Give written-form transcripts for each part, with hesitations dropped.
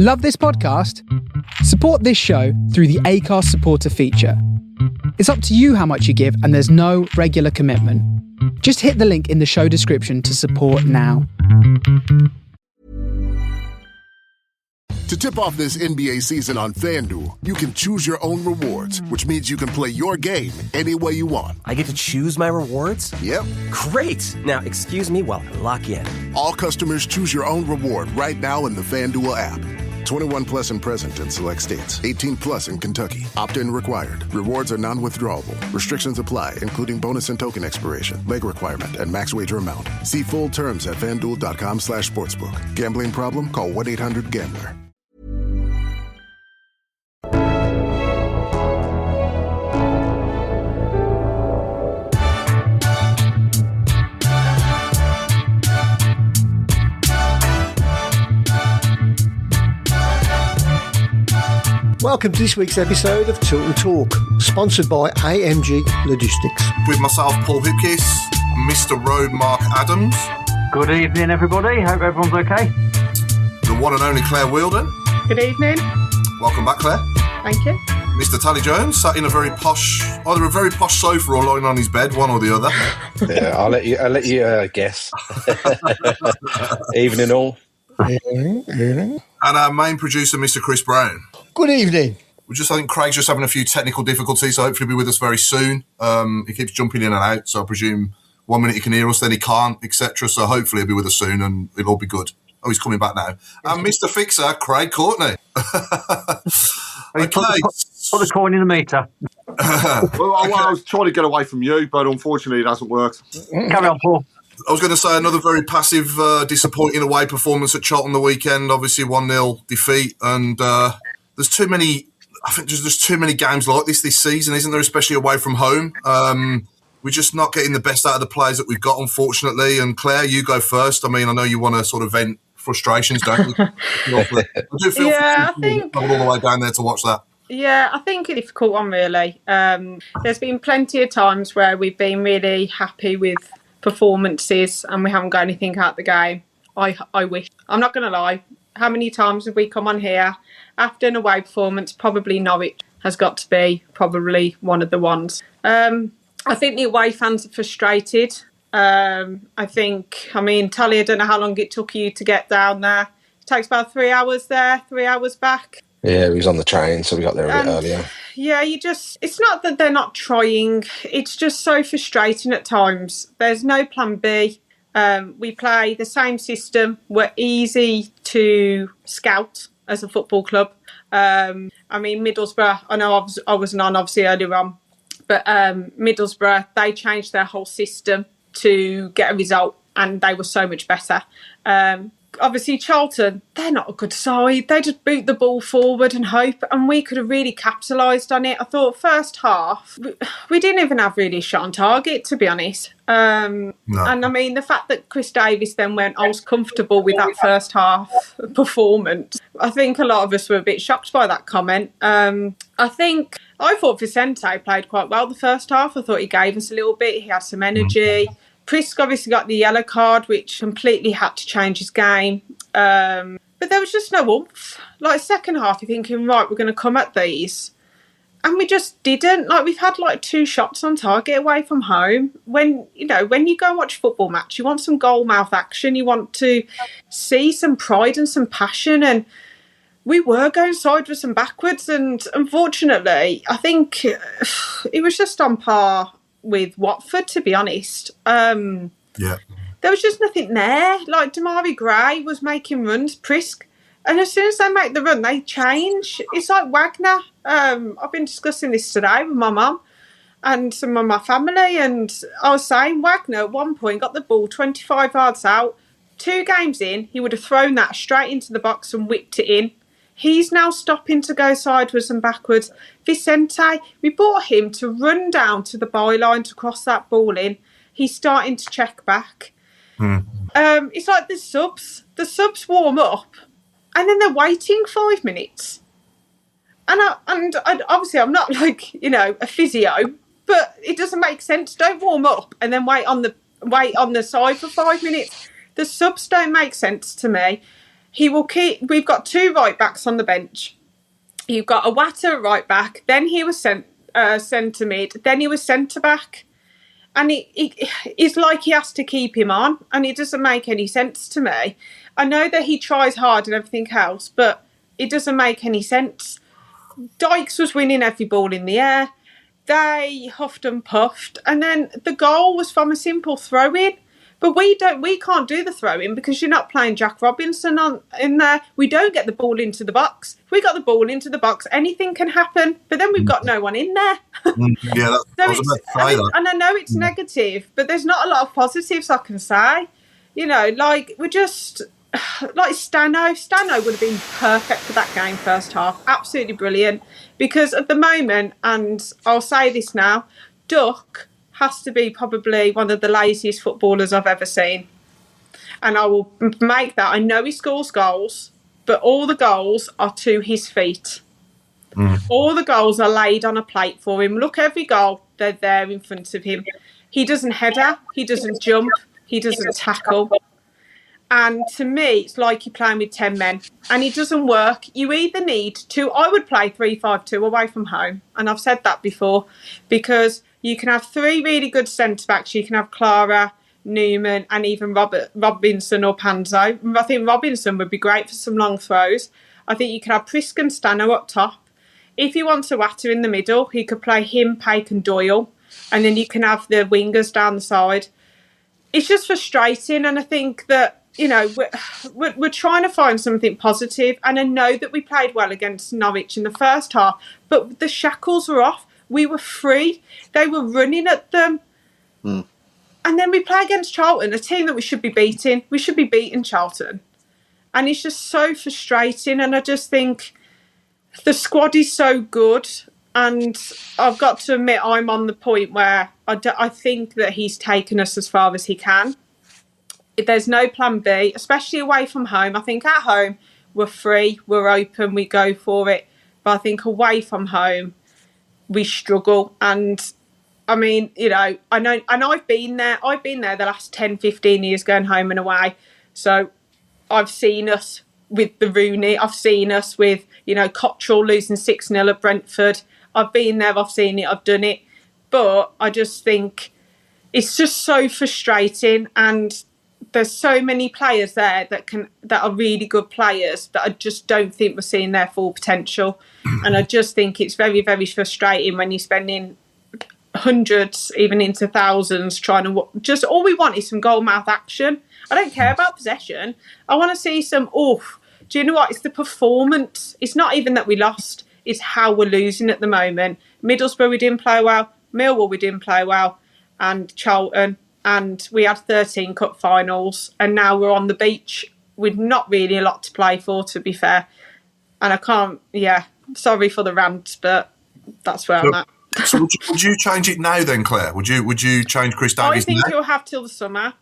Love this podcast? Support this show through the Acast supporter feature. It's up to you how much you give, and there's no regular commitment. Just hit the link in the show description to support now. To tip off this NBA season on FanDuel, you can choose your own rewards, which means you can play your game any way you want. I get to choose my rewards? Yep. Great! Now, excuse me while I lock in. All customers choose your own reward right now in the FanDuel app. 21 plus and present in select states. 18 plus in Kentucky. Opt-in required. Rewards are non-withdrawable. Restrictions apply, including bonus and token expiration, leg requirement, and max wager amount. See full terms at FanDuel.com/sportsbook. Gambling problem? Call 1-800-GAMBLER. Welcome to this week's episode of Tilton Talk, sponsored by AMG Logistics. With myself, Paul Hipkiss, Mr. Road, Mark Adams. Good evening, everybody. Hope everyone's okay. The one and only Claire Wheeldon. Good evening. Welcome back, Claire. Thank you. Mr. Tally Jones, sat in either a very posh sofa or lying on his bed, one or the other. Yeah, I'll let you guess. Evening all. And our main producer, Mr. Chris Browne. Good evening. I think Craig's just having a few technical difficulties, so hopefully he'll be with us very soon. He keeps jumping in and out, so I presume 1 minute he can hear us, then he can't, etc. So hopefully he'll be with us soon and it'll all be good. Oh, he's coming back now. And Mr. Fixer, Craig Courtney. Okay. Put the coin in the meter. Well, I was trying to get away from you, but unfortunately it hasn't worked. Carry on, Paul. I was going to say another very passive, disappointing away performance at Charlton the weekend. Obviously 1-0 defeat, and there's too many. I think there's too many games like this season, isn't there? Especially away from home. We're just not getting the best out of the players that we've got, unfortunately. And Claire, you go first. I mean, I know you want to sort of vent frustrations, don't you? I do feel I think all the way down there to watch that. Yeah, I think a difficult one, really. There's been plenty of times where we've been really happy with performances and we haven't got anything out the game. I wish. I'm not going to lie. How many times have we come on here after an away performance? Probably Norwich has got to be probably one of the ones. I think the away fans are frustrated. Tally, I don't know how long it took you to get down there. It takes about 3 hours there, 3 hours back. Yeah, we was on the train, so we got there a bit earlier. Yeah, it's not that they're not trying. It's just so frustrating at times. There's no plan B. We play the same system. We're easy to scout as a football club. Middlesbrough, I know I wasn't on obviously earlier on, but Middlesbrough, they changed their whole system to get a result and they were so much better. Obviously, Charlton, they're not a good side. They just boot the ball forward and hope, and we could have really capitalised on it. I thought first half, we didn't even have really a shot on target, to be honest. No. And I mean, the fact that Chris Davies then went, I was comfortable with that first half performance. I think a lot of us were a bit shocked by that comment. I thought Vicente played quite well the first half. I thought he gave us a little bit. He had some energy. Prisk obviously got the yellow card, which completely had to change his game. But there was just no oomph. Like, second half, you're thinking, right, we're going to come at these. And we just didn't. Like, we've had, 2 shots on target away from home. When you go and watch a football match, you want some goal-mouth action. You want to see some pride and some passion. And we were going sideways and backwards. And unfortunately, I think it was just on par with Watford, to be honest. There was just nothing there. Like, Damari Gray was making runs, Prisk, and as soon as they make the run, they change. It's like Wagner. I've been discussing this today with my mum and some of my family, and I was saying Wagner at one point got the ball 25 yards out. 2 games in, he would have thrown that straight into the box and whipped it in. He's now stopping to go sideways and backwards. Vicente, we bought him to run down to the byline to cross that ball in. He's starting to check back. It's like the subs. The subs warm up and then they're waiting 5 minutes. And obviously I'm not a physio, but it doesn't make sense. Don't warm up and then wait on the side for 5 minutes. The subs don't make sense to me. he will keep. We've got 2 right backs on the bench. You've got a Watter at right back. Then he was centre mid. Then he was centre back. And it's like he has to keep him on, and it doesn't make any sense to me. I know that he tries hard and everything else, but it doesn't make any sense. Dykes was winning every ball in the air. They huffed and puffed, and then the goal was from a simple throw-in. But we can't do the throw-in because you're not playing Jack Robinson in there. We don't get the ball into the box. If we got the ball into the box, anything can happen. But then we've got no one in there. Yeah, I was about to say that. And I know it's negative, but there's not a lot of positives I can say. You know, like we're just like Stano. Stano would have been perfect for that game first half. Absolutely brilliant. Because at the moment, and I'll say this now, Duck has to be probably one of the laziest footballers I've ever seen. And I will make that. I know he scores goals, but all the goals are to his feet. All the goals are laid on a plate for him. Look, every goal, they're there in front of him. He doesn't header, he doesn't jump, he doesn't tackle. And to me, it's like you're playing with 10 men. And it doesn't work. You either need to... I would play 3-5-2 away from home. And I've said that before. Because you can have 3 really good centre-backs. You can have Clara, Newman, and even Robinson or Panzo. I think Robinson would be great for some long throws. I think you could have Prisk and Stano up top. If you want Watter in the middle, he could play him, Paik and Doyle. And then you can have the wingers down the side. It's just frustrating. And I think that, you know, we're trying to find something positive. And I know that we played well against Norwich in the first half. But the shackles were off. We were free. They were running at them. And then we play against Charlton, a team that we should be beating. We should be beating Charlton. And it's just so frustrating. And I just think the squad is so good. And I've got to admit, I'm on the point where I think that he's taken us as far as he can. If there's no plan B, especially away from home. I think at home, we're free, we're open, we go for it. But I think away from home, we struggle. And I mean, you know, I know, and I've been there the last 10, 15 years going home and away. So I've seen us with the Rooney. I've seen us with, you know, Cottrell losing 6-0 at Brentford. I've been there, I've seen it, I've done it. But I just think it's just so frustrating. And there's so many players there that are really good players that I just don't think we're seeing their full potential. And I just think it's very, very frustrating when you're spending hundreds, even into thousands, trying to just all we want is some goal mouth action. I don't care about possession. I want to see some do you know what? It's the performance. It's not even that we lost. It's how we're losing at the moment. Middlesbrough, we didn't play well. Millwall, we didn't play well. And Charlton. And we had 13 cup finals. And now we're on the beach with not really a lot to play for, to be fair. And I can't, sorry for the rant, but that's where I'm at. So would you change it now then, Claire? Would you change Chris Davies now? I think you'll have till the summer.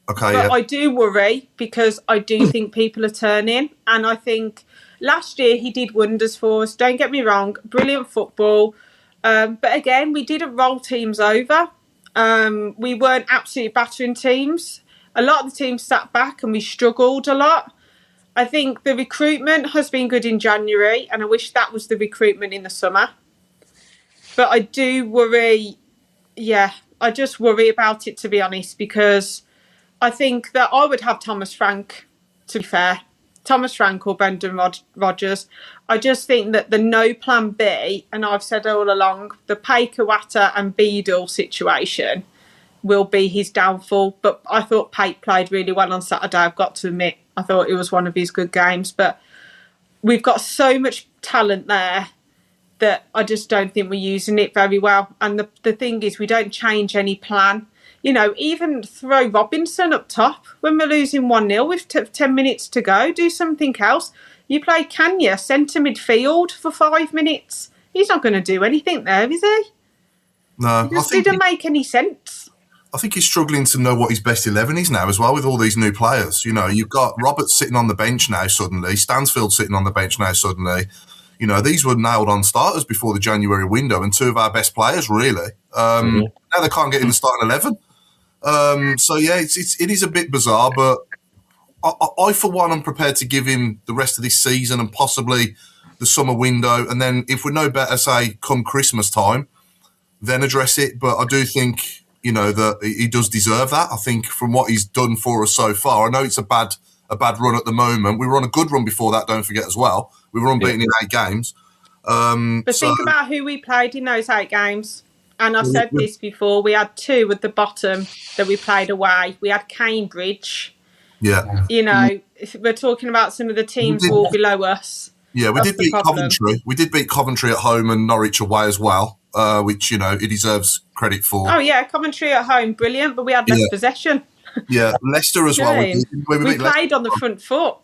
Okay, but I do worry because I do think people are turning. And I think last year he did wonders for us. Don't get me wrong, brilliant football. But again, we didn't roll teams over. We weren't absolutely battering teams. A lot of the teams sat back and we struggled a lot. I think the recruitment has been good in January and I wish that was the recruitment in the summer. But I do worry, I just worry about it, to be honest, because I think that I would have Thomas Frank, to be fair. Thomas Frank or Brendan Rodgers. I just think that the no plan B, and I've said all along, the Watter and Beadle situation will be his downfall. But I thought Paik played really well on Saturday, I've got to admit. I thought it was one of his good games. But we've got so much talent there that I just don't think we're using it very well. And the thing is, we don't change any plan. You know, even throw Robinson up top when we're losing 1-0 with 10 minutes to go. Do something else. You play Kanya, centre midfield for 5 minutes. He's not going to do anything there, is he? No. It just didn't make any sense. I think he's struggling to know what his best 11 is now as well with all these new players. You know, you've got Roberts sitting on the bench now suddenly, Stansfield sitting on the bench now suddenly. You know, these were nailed on starters before the January window and 2 of our best players, really. Now they can't get in the starting 11. So, yeah, it is a bit bizarre, but I, for one, am prepared to give him the rest of this season and possibly the summer window. And then if we're no better, say, come Christmas time, then address it. But I do think, that he does deserve that. I think from what he's done for us so far, I know it's a bad run at the moment. We were on a good run before that, don't forget as well. We were unbeaten in 8 games. But think about who we played in those 8 games. And I've said this before, we had 2 at the bottom that we played away. We had Cambridge. Yeah. If we're talking about some of the teams all below us. Yeah, we did beat Coventry. We did beat Coventry at home and Norwich away as well, which, he deserves credit for. Oh, yeah, Coventry at home, brilliant, but we had less possession. Yeah, Leicester as well. We played on the front foot.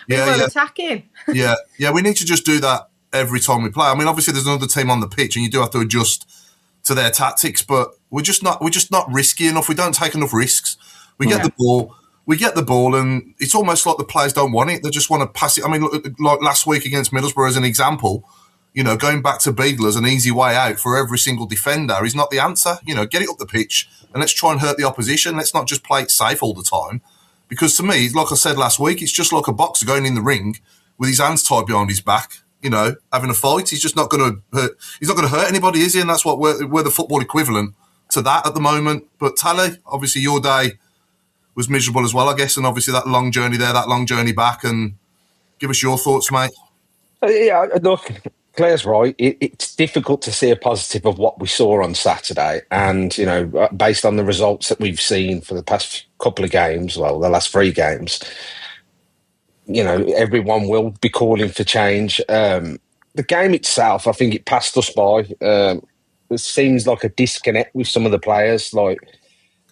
we weren't attacking. Yeah, we need to just do that every time we play. I mean, obviously there's another team on the pitch and you do have to adjust to their tactics, but we're just not risky enough. We don't take enough risks. We get the ball, and it's almost like the players don't want it. They just want to pass it. I mean, like last week against Middlesbrough as an example, going back to Beadle as an easy way out for every single defender is not the answer. Get it up the pitch and let's try and hurt the opposition. Let's not just play it safe all the time. Because to me, like I said last week, it's just like a boxer going in the ring with his hands tied behind his back, having a fight. He's just not going to hurt. He's not going to hurt anybody, is he? And that's what we're the football equivalent to that at the moment. But Tally, obviously your day was miserable as well, I guess, and obviously that long journey there, that long journey back, and give us your thoughts, mate. Yeah, look, Claire's right. It's difficult to see a positive of what we saw on Saturday, and, based on the results that we've seen for the past couple of games, the last 3 games, everyone will be calling for change. The game itself, I think it passed us by. It seems like a disconnect with some of the players,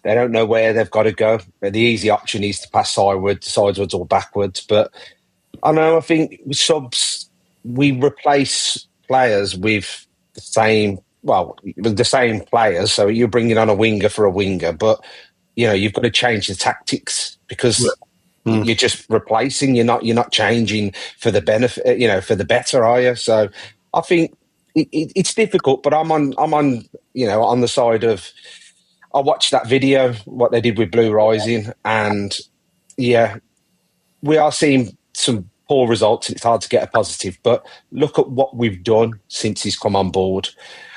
they don't know where they've got to go. The easy option is to pass sideways or backwards. But I think with subs, we replace players with the same players. So you're bringing on a winger for a winger, but, you've got to change the tactics because you're just replacing. You're not changing for the benefit, for the better, are you? So I think it's difficult, but I'm on on the side of, I watched that video, what they did with Blue Rising, and we are seeing some poor results. It's hard to get a positive, but look at what we've done since he's come on board.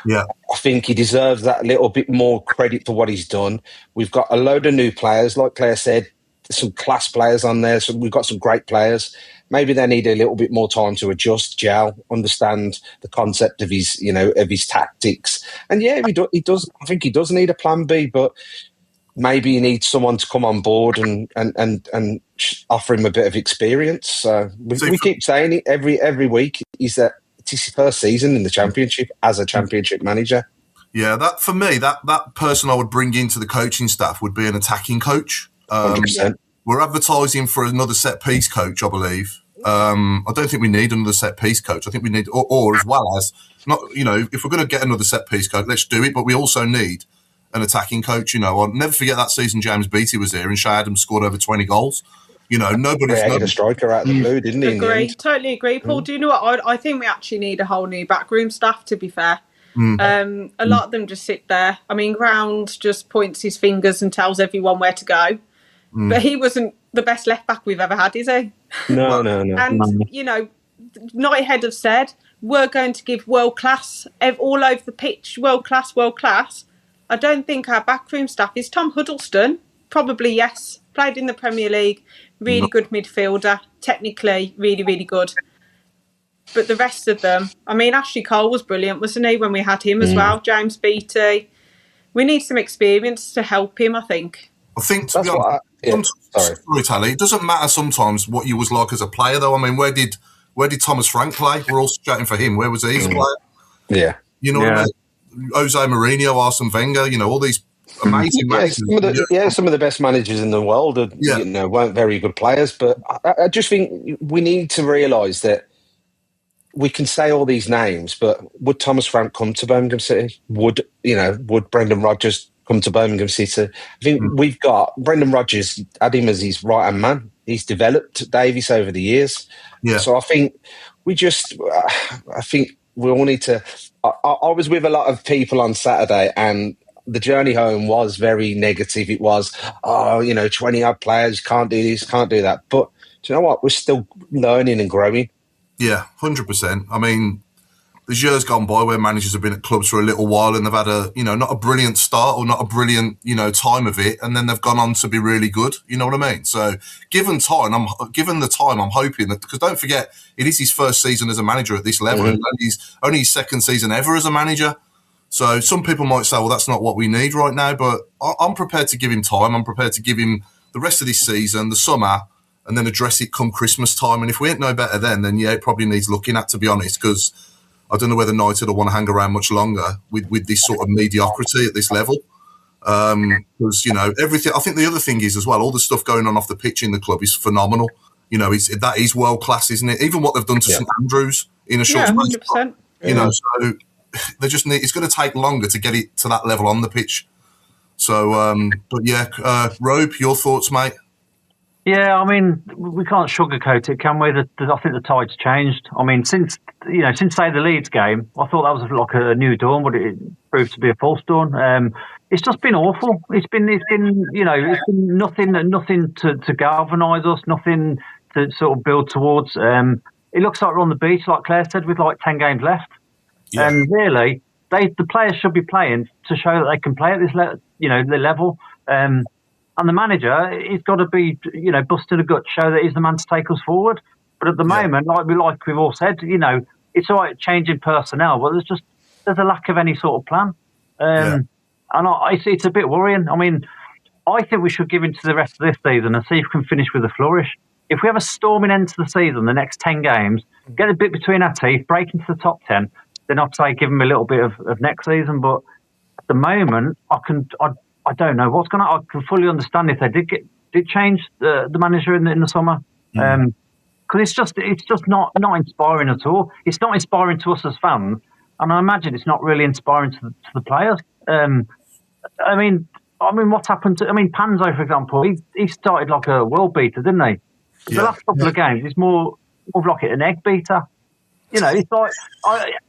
Yeah, I think he deserves that little bit more credit for what he's done. We've got a load of new players, like Claire said, some class players on there. So we've got some great players. Maybe they need a little bit more time to adjust, gel, understand the concept of his, of his tactics. And he does. I think he does need a plan B, but maybe he needs someone to come on board and offer him a bit of experience. So we keep saying it every week. Is that it's his first season in the Championship as a Championship manager? Yeah, that for me, that person I would bring into the coaching staff would be an attacking coach. 100%. We're advertising for another set-piece coach, I believe. I don't think we need another set-piece coach. I think we need, or as well as, not, if we're going to get another set-piece coach, let's do it. But we also need an attacking coach. I'll never forget that season James Beattie was here and Shea Adams scored over 20 goals. Nobody's a striker out of the blue, didn't he? Totally agree, Paul. Do you know what? I think we actually need a whole new backroom staff, to be fair. A lot of them just sit there. I mean, Browne just points his fingers and tells everyone where to go. But he wasn't the best left back we've ever had, is he? No. And, Knighthead have said, we're going to give world class all over the pitch, world class. I don't think our backroom staff is. Tom Huddleston, probably yes. Played in the Premier League, really good midfielder, technically really, really good. But the rest of them, I mean, Ashley Cole was brilliant, wasn't he, when we had him as well? James Beattie. We need some experience to help him, I think. I think, to be honest, sorry, Tally, it doesn't matter sometimes what you was like as a player, though. I mean, where did Thomas Frank play? We're all shouting for him. Where was he as a player? Yeah. What I mean? Jose Mourinho, Arsene Wenger, all these amazing managers. Some of the best managers in the world weren't very good players, but I just think we need to realise that we can say all these names, but would Thomas Frank come to Birmingham City? Would Brendan Rodgers come to Birmingham City? I think we've got Brendan Rodgers, had him as his right-hand man. He's developed Davies over the years. Yeah. So I think we all need to... I was with a lot of people on Saturday and the journey home was very negative. It was, 20-odd players, can't do this, can't do that. But do you know what? We're still learning and growing. Yeah, 100%. I mean, there's years gone by where managers have been at clubs for a little while and they've had not a brilliant start or not a brilliant, time of it, and then they've gone on to be really good. You know what I mean? So given the time, I'm hoping that, because don't forget, it is his first season as a manager at this level, and he's only his second season ever as a manager. So some people might say, well, that's not what we need right now, but I'm prepared to give him time. I'm prepared to give him the rest of this season, the summer, and then address it come Christmas time. And if we ain't no better then yeah, it probably needs looking at, to be honest, because I don't know whether United will want to hang around much longer with this sort of mediocrity at this level. Because, everything. I think the other thing is as well, all the stuff going on off the pitch in the club is phenomenal. That is world class, isn't it? Even what they've done to St Andrews in a short space. 100%. So they just need. It's going to take longer to get it to that level on the pitch. So, but yeah, Robe, your thoughts, mate? Yeah, I mean, we can't sugarcoat it, can we? I think the tide's changed. I mean, since say the Leeds game, I thought that was like a new dawn, but it proved to be a false dawn. It's just been awful. It's been nothing to galvanise us, nothing to sort of build towards. It looks like we're on the beach, like Claire said, with like 10 games left. Yeah. And really, the players should be playing to show that they can play at this, the level. And the manager, he's got to be, busting a gut, show that he's the man to take us forward. But at the moment, like we've all said, it's all right changing personnel, but there's a lack of any sort of plan. And it's a bit worrying. I mean, I think we should give into the rest of this season and see if we can finish with a flourish. If we have a storming end to the season, the next 10 games, get a bit between our teeth, break into the top 10, then I'd say give them a little bit of next season. But at the moment, I don't know what's going to. I can fully understand if they did change the manager in the summer, because it's just not inspiring at all. It's not inspiring to us as fans, and I imagine it's not really inspiring to the players. I mean, what's happened to? Panzo, for example, he started like a world beater, didn't he? The last couple of games, he's more of like an egg beater. It's like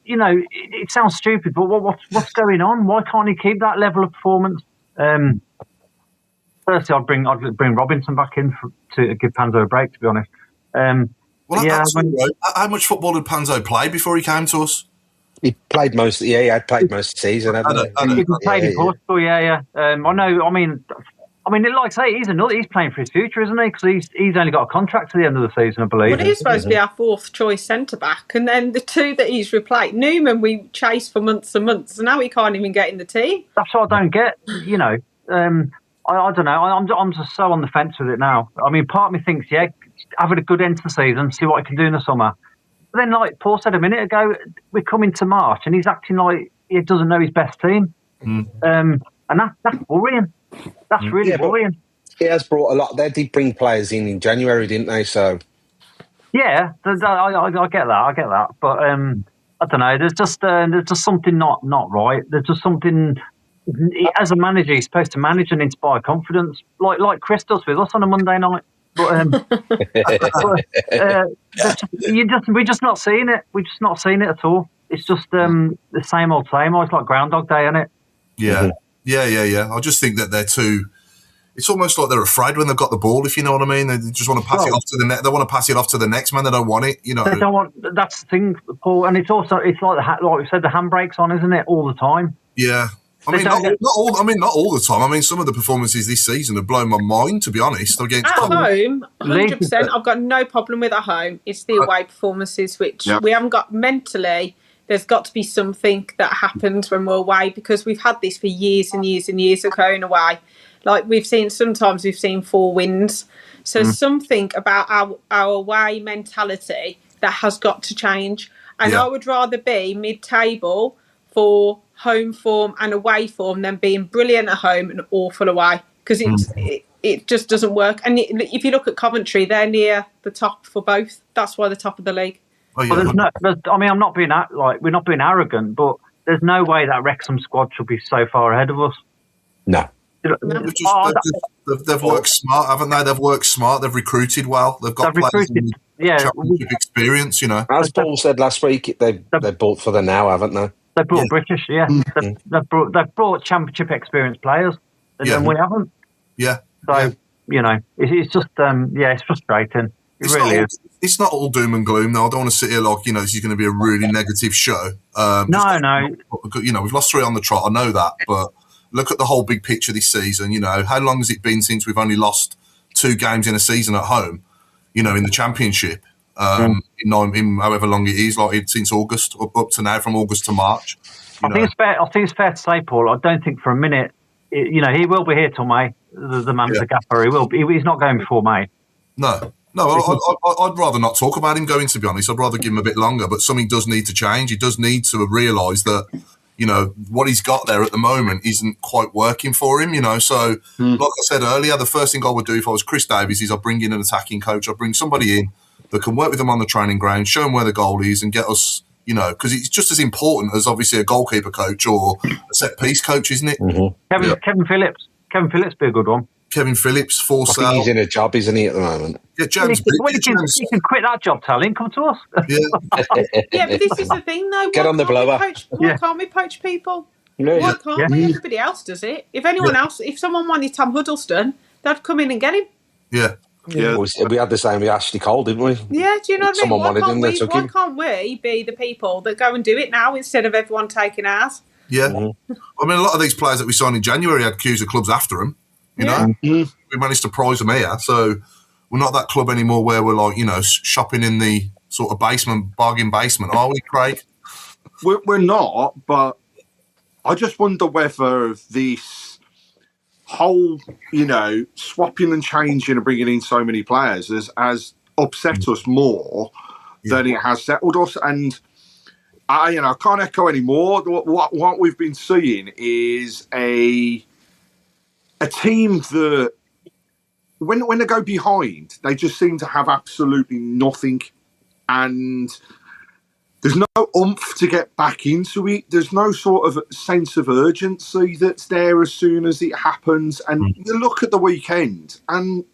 it sounds stupid, but what's going on? Why can't he keep that level of performance? Firstly, I'd bring Robinson back in to give Panzo a break, to be honest. How much football did Panzo play before he came to us? He played most. Yeah, he had played most of the season. He played in Portugal. Yeah. I know. I mean, like I say, he's playing for his future, isn't he? Because he's only got a contract to the end of the season, I believe. Well, he's supposed to be our fourth choice centre back, and then the two that he's replaced, Newman, we chased for months and months, and now he can't even get in the team. That's what I don't get. I don't know. I'm just so on the fence with it now. I mean, part of me thinks, having a good end to the season, see what he can do in the summer. But then, like Paul said a minute ago, we're coming to March, and he's acting like he doesn't know his best team, and that's worrying. That's really worrying. He has brought a lot. They did bring players in January, didn't they? So yeah, I get that. But I don't know. There's just something not right. There's just something. As a manager, he's supposed to manage and inspire confidence, like Chris does with us on a Monday night. But we're just not seeing it. We're just not seeing it at all. It's just the same old. It's like Groundhog Day, isn't it? Yeah. Yeah. I just think that they're too. It's almost like they're afraid when they've got the ball, if you know what I mean. They just want to pass it off to the net. They want to pass it off to the next man. They don't want it, They don't want. That's the thing, Paul. And it's like we said, the handbrake's on, isn't it, all the time? Yeah. Not all the time. I mean, some of the performances this season have blown my mind, to be honest. At home, 100%. I've got no problem with at home. It's the away performances, which we haven't got mentally. There's got to be something that happens when we're away, because we've had this for years and years and years of going away. Like sometimes we've seen 4 wins. So something about our away mentality that has got to change. And I would rather be mid-table for home form and away form than being brilliant at home and awful away, because it just doesn't work. And if you look at Coventry, they're near the top for both. That's why they're top of the league. Oh, yeah. I'm not being we're not being arrogant, but there's no way that Wrexham squad should be so far ahead of us. No. They've worked smart, haven't they? They've worked smart. They've recruited well. They've got players with championship experience. As Paul said last week, they've bought for the now, haven't they? They brought British, they've brought championship experienced players, and we haven't. Yeah. So it's just it's frustrating. It's not all doom and gloom. Though I don't want to sit here like this is going to be a really negative show. No. We've lost 3 on the trot. I know that, but look at the whole big picture this season. How long has it been since we've only lost 2 games in a season at home? In the championship. In however long it is, since August up to now, from August to March. I think it's fair to say, Paul. I don't think for a minute, he will be here till May. The man with the gaffer, he will. He's not going before May. No, I'd rather not talk about him going. To be honest, I'd rather give him a bit longer. But something does need to change. He does need to realise that what he's got there at the moment isn't quite working for him. So like I said earlier, the first thing I would do if I was Chris Davies is I'd bring in an attacking coach. I'd bring somebody in that can work with them on the training ground, show them where the goal is, and get us. Because it's just as important as obviously a goalkeeper coach or a set piece coach, isn't it? Mm-hmm. Kevin Phillips. Kevin Phillips be a good one. Kevin Phillips, I think he's in a job, isn't he, at the moment? Yeah, James. He can quit that job, tell him, come to us. Yeah, but this is the thing, though. Get on the blower. Why can't we poach people? No, why can't we? Everybody else does it. If someone wanted Tom Huddleston, they'd come in and get him. Yeah. We had the same with Ashley Cole, didn't we? Yeah, do you know what I mean? Someone wanted him, they took him. Why can't we be the people that go and do it now instead of everyone taking ours? Yeah. Mm-hmm. I mean, a lot of these players that we signed in January had queues of clubs after them. We managed to prize them here. So we're not that club anymore where we're shopping in the sort of bargain basement, are we, Craig? We're not, but I just wonder whether this whole, swapping and changing and bringing in so many players has upset us more than it has settled us. And I can't echo anymore. What we've been seeing is a team that when they go behind, they just seem to have absolutely nothing, and there's no oomph to get back into it. There's no sort of sense of urgency that's there as soon as it happens. And you look at the weekend, and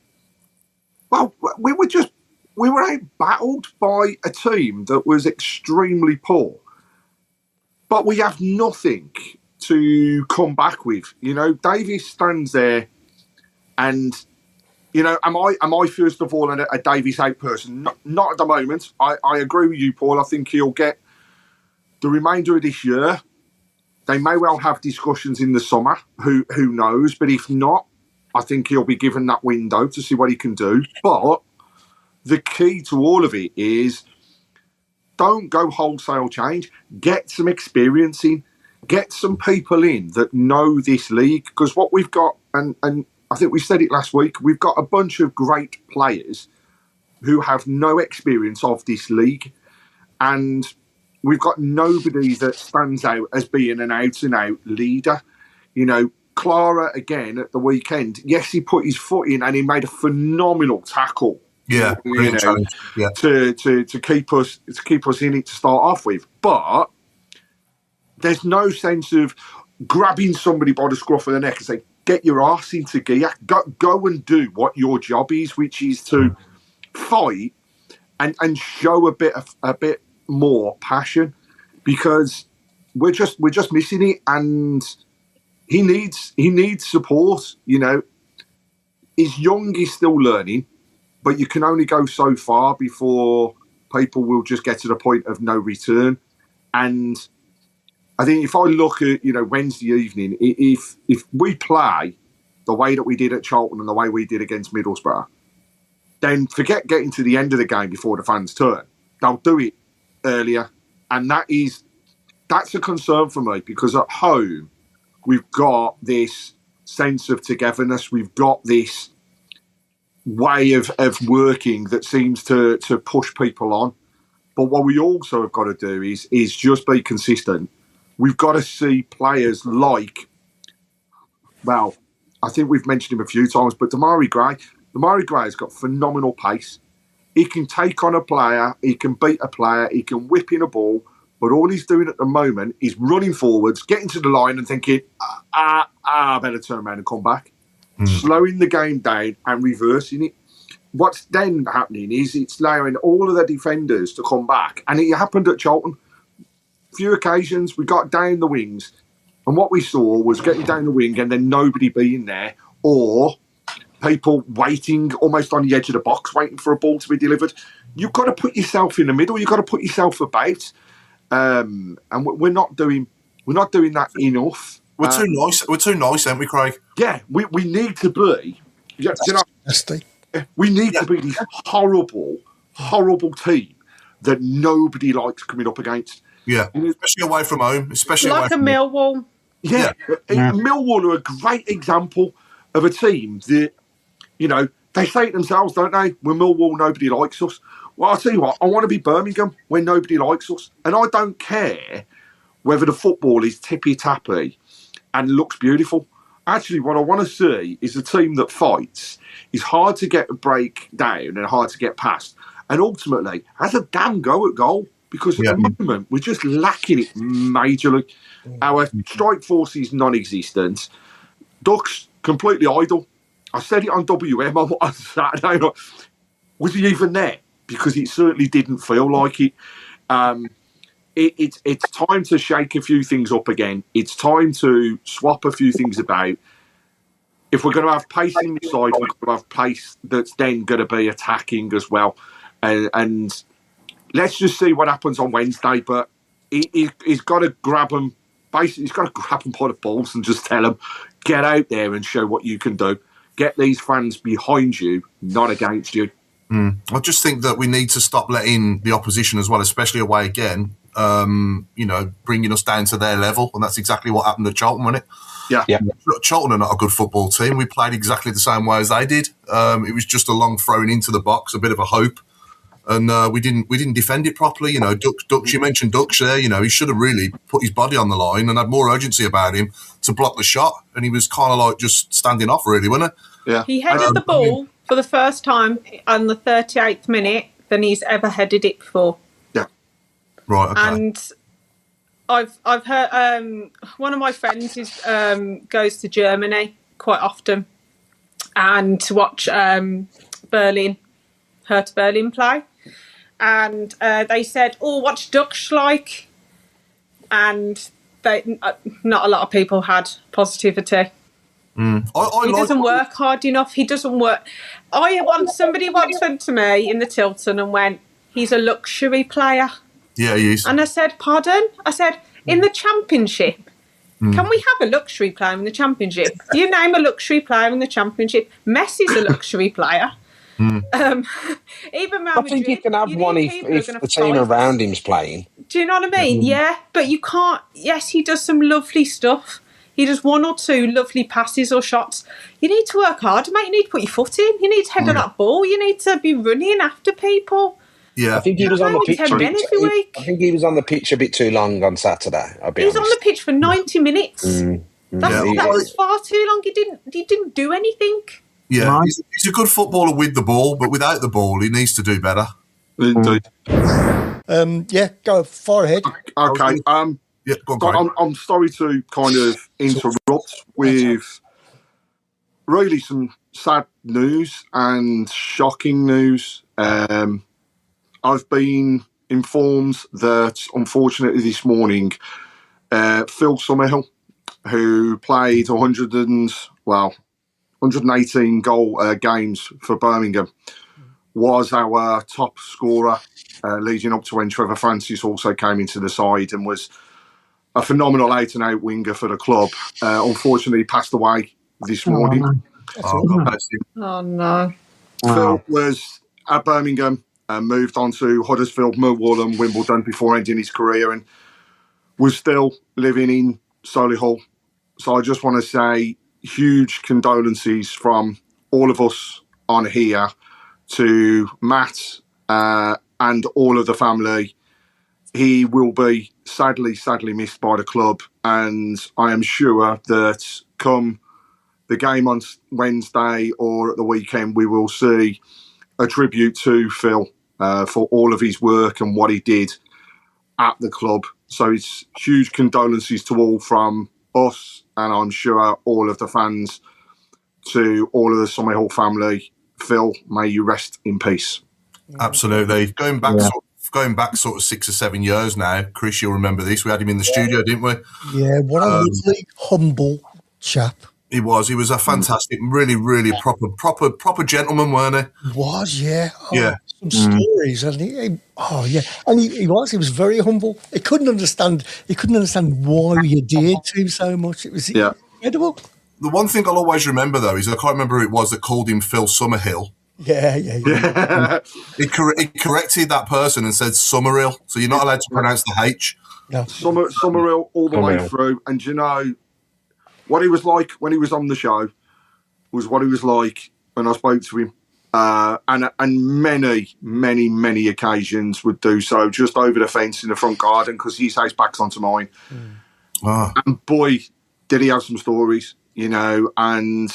we were out-battled by a team that was extremely poor, but we have nothing to come back with. Davies stands there, and am I first of all a Davies out person? Not at the moment. I agree with you, Paul. I think he'll get the remainder of this year. They may well have discussions in the summer. Who knows? But if not, I think he'll be given that window to see what he can do. But the key to all of it is don't go wholesale change. Get some experience in. Get some people in that know this league, because what we've got, and I think we said it last week, we've got a bunch of great players who have no experience of this league, and we've got nobody that stands out as being an out-and-out leader. Clara, again, at the weekend, yes, he put his foot in and he made a phenomenal tackle. Yeah, to keep us in it to start off with, but there's no sense of grabbing somebody by the scruff of the neck and saying, get your arse into gear. Go and do what your job is, which is to fight and show a bit more passion, because we're just missing it, and he needs support. He's young, he's still learning, but you can only go so far before people will just get to the point of no return. And I think if I look at, Wednesday evening, if we play the way that we did at Charlton and the way we did against Middlesbrough, then forget getting to the end of the game before the fans turn. They'll do it earlier. And that's a concern for me, because at home, we've got this sense of togetherness. We've got this way of working that seems to push people on. But what we also have got to do is just be consistent. We've got to see players like, I think we've mentioned him a few times, but Damari Gray. Damari Gray has got phenomenal pace. He can take on a player, he can beat a player, he can whip in a ball, but all he's doing at the moment is running forwards, getting to the line and thinking, I better turn around and come back. Slowing the game down and reversing it. What's then happening is it's allowing all of the defenders to come back. And it happened at Charlton. few occasions we got down the wings, and what we saw was getting down the wing and then nobody being there, or people waiting almost on the edge of the box, waiting for a ball to be delivered. You've got to put yourself in the middle. You've got to put yourself about, and we're not doing that enough. We're too nice. We're too nice, aren't we, Craig? Yeah, we need to be. We need to be this horrible team that nobody likes coming up against. Yeah, especially away from home. Especially like a Millwall. Yeah. Millwall are a great example of a team that, they say it themselves, don't they? We're Millwall, nobody likes us. Well, I'll tell you what, I want to be Birmingham when nobody likes us. And I don't care whether the football is tippy-tappy and looks beautiful. Actually, what I want to see is a team that fights, is hard to get a break down and hard to get past, and ultimately has a damn go at goal. Because at the moment, we're just lacking it majorly. Our strike force is non-existent. Duck's completely idle. I said it on WM on Saturday. Was he even there? Because it certainly didn't feel like it. It's time to shake a few things up again. It's time to swap a few things about. If we're going to have pace in the side, we're going to have pace that's then going to be attacking as well. And let's just see what happens on Wednesday. But he's got to grab them. Basically, he's got to grab them by the balls and just tell them, get out there and show what you can do. Get these fans behind you, not against you. I just think that we need to stop letting the opposition as well, especially away again, bringing us down to their level. And that's exactly what happened at Charlton, wasn't it? Yeah. Look, Charlton are not a good football team. We played exactly the same way as they did. It was just a long throwing into the box, a bit of a hope. And we didn't defend it properly. Dux, you mentioned Dux there. He should have really put his body on the line and had more urgency about him to block the shot. And he was kind of like just standing off, really, wasn't it? Yeah. He headed the ball for the first time on the 38th minute than he's ever headed it before. Yeah. Right. Okay. And I've heard one of my friends goes to Germany quite often and to watch Hertha Berlin play. And they said, what's Dutch like? And not a lot of people had positivity. He doesn't work hard enough. He doesn't work. Somebody once said to me in the Tilton and went, he's a luxury player. Yeah, he is. And I said, pardon? I said, in the Championship, can we have a luxury player in the Championship? Do you name a luxury player in the Championship? Messi's a luxury player. Even Real Madrid, I think you can have one if the team around him's playing. Do you know what I mean? Yeah, but you can't. Yes, he does some lovely stuff. He does one or two lovely passes or shots. You need to work hard, mate. You need to put your foot in. You need to head on that ball. You need to be running after people. Yeah, I think he was on the pitch. I think he was on the pitch a bit too long on Saturday. He was on the pitch for 90 minutes. That was far too long. He didn't do anything. Yeah, he's a good footballer with the ball, but without the ball, he needs to do better. Indeed. Go far ahead. Okay. Yeah, go on, I'm sorry to kind of interrupt with really some sad news and shocking news. I've been informed that, unfortunately, this morning, Phil Summerill, who played 118 goal games for Birmingham, was our top scorer leading up to when Trevor Francis also came into the side and was a phenomenal out-and-out winger for the club. Unfortunately, he passed away this morning. Oh, no. Phil was at Birmingham and moved on to Huddersfield, Millwall and Wimbledon before ending his career, and was still living in Solihull. So I just want to say huge condolences from all of us on here to Matt and all of the family. He will be sadly missed by the club, and I am sure that come the game on Wednesday or at the weekend, we will see a tribute to Phil for all of his work and what he did at the club. So it's huge condolences to all from us, and I'm sure all of the fans, to all of the Summerill family. Phil, may you rest in peace. Absolutely. Going back going back sort of 6 or 7 years now. Chris, you'll remember this. We had him in the studio, didn't we? Yeah, what a lovely, humble chap. He was a fantastic, really, really proper gentleman, weren't he? He was, yeah. Oh, yeah. Some stories, and he was very humble. He couldn't understand why you did to him so much. It was incredible. The one thing I'll always remember, though, is I can't remember who it was that called him Phil Summerill. Yeah. He corrected that person and said Summerill, so you're not allowed to pronounce the H. No. Summerill all the way through. And you know, what he was like when he was on the show was what he was like when I spoke to him. And many occasions would do so just over the fence in the front garden because his house backs onto mine. And boy, did he have some stories, you know, and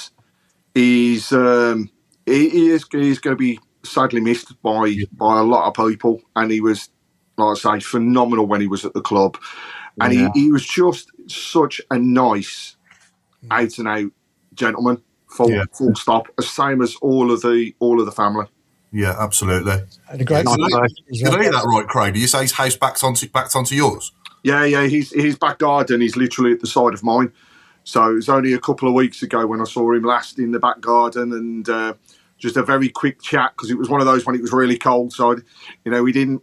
he's going to be sadly missed by a lot of people. And he was, like I say, phenomenal when he was at the club. And he was just such a nice, out-and-out gentleman. Full stop. The same as all of the family. Yeah, absolutely. And a great Did I hear that right, Craig? Did you say his house backed onto yours? Yeah. His back garden is literally at the side of mine. So it was only a couple of weeks ago when I saw him last in the back garden, and just a very quick chat because it was one of those when it was really cold. So we didn't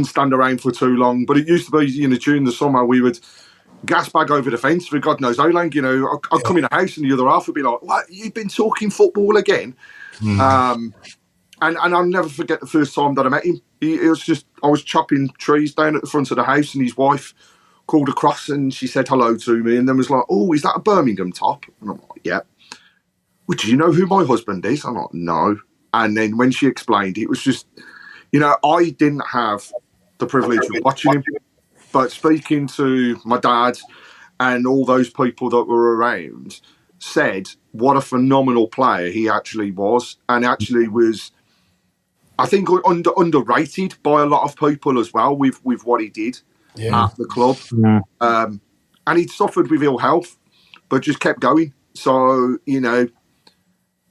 stand around for too long. But it used to be, during the summer we would gas bag over the fence for God knows how long. I'd come in the house and the other half would be like, "What? You've been talking football again?" And I'll never forget the first time that I met him. It was just, I was chopping trees down at the front of the house, and his wife called across and she said hello to me, and then was like, "Oh, is that a Birmingham top?" And I'm like, "Yeah." "Well, do you know who my husband is?" I'm like, "No." And then when she explained, it was just, I didn't have the privilege of watching him. But speaking to my dad and all those people that were around said what a phenomenal player he actually was, and actually was, I think, underrated by a lot of people as well with what he did at the club. And he'd suffered with ill health, but just kept going. So,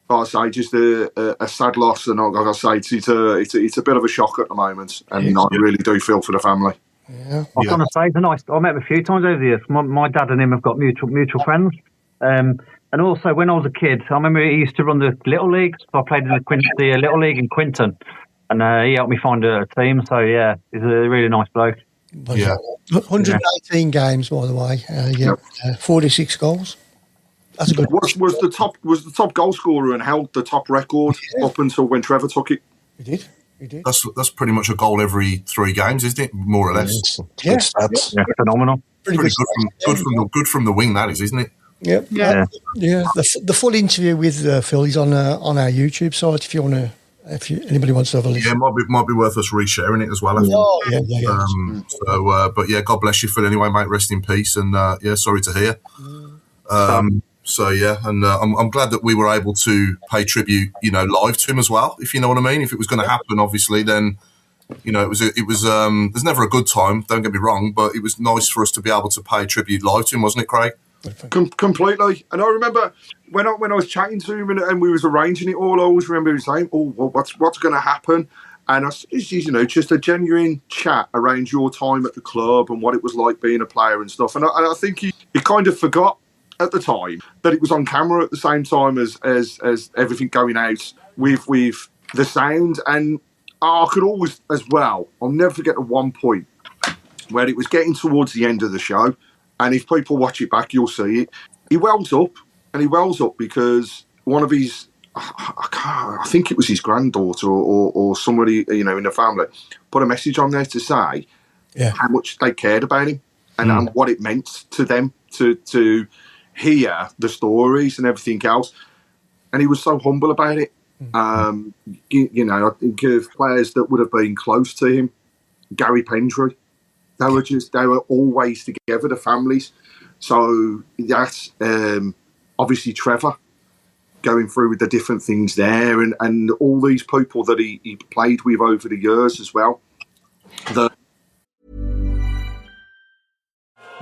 I say just a sad loss, and like I say, it's a bit of a shock at the moment, and I really do feel for the family. I was going to say, I met him a few times over the years. My dad and him have got mutual friends. And also, when I was a kid, I remember he used to run the Little Leagues. So I played in the Little League in Quinton. And he helped me find a team. So, yeah, he's a really nice bloke. 118 games, by the way. 46 goals. That's a good was the top goal scorer and held the top record up until when Trevor took it. He did. That's pretty much a goal every 3 games, isn't it? More or less. Yeah, phenomenal. Pretty good from the wing, that is, isn't it? Yep. Yeah. The full interview with Phil is on our YouTube site. If anybody wants to have a listen. Yeah, it might be worth us resharing it as well. I think. Yeah. But yeah, God bless you, Phil. Anyway, mate, rest in peace, and sorry to hear. So yeah, and I'm glad that we were able to pay tribute, live to him as well. If you know what I mean. If it was going to happen, obviously, then it was. There's never a good time. Don't get me wrong, but it was nice for us to be able to pay tribute live to him, wasn't it, Craig? Completely. And I remember when I was chatting to him and we was arranging it all, I always remember him saying, "Oh, well, what's going to happen?" And it's just a genuine chat around your time at the club and what it was like being a player and stuff. And I think he kind of forgot at the time that it was on camera at the same time as everything going out with the sound. And I could always, as well, I'll never forget at one point where it was getting towards the end of the show, and if people watch it back, you'll see it. He wells up because one of his, I think it was his granddaughter or somebody, in the family, put a message on there to say how much they cared about him and what it meant to them to hear the stories and everything else. And he was so humble about it. I think of players that would have been close to him. Gary Pendry. They were always together, the families. So that's obviously Trevor going through with the different things there, and all these people that he played with over the years as well.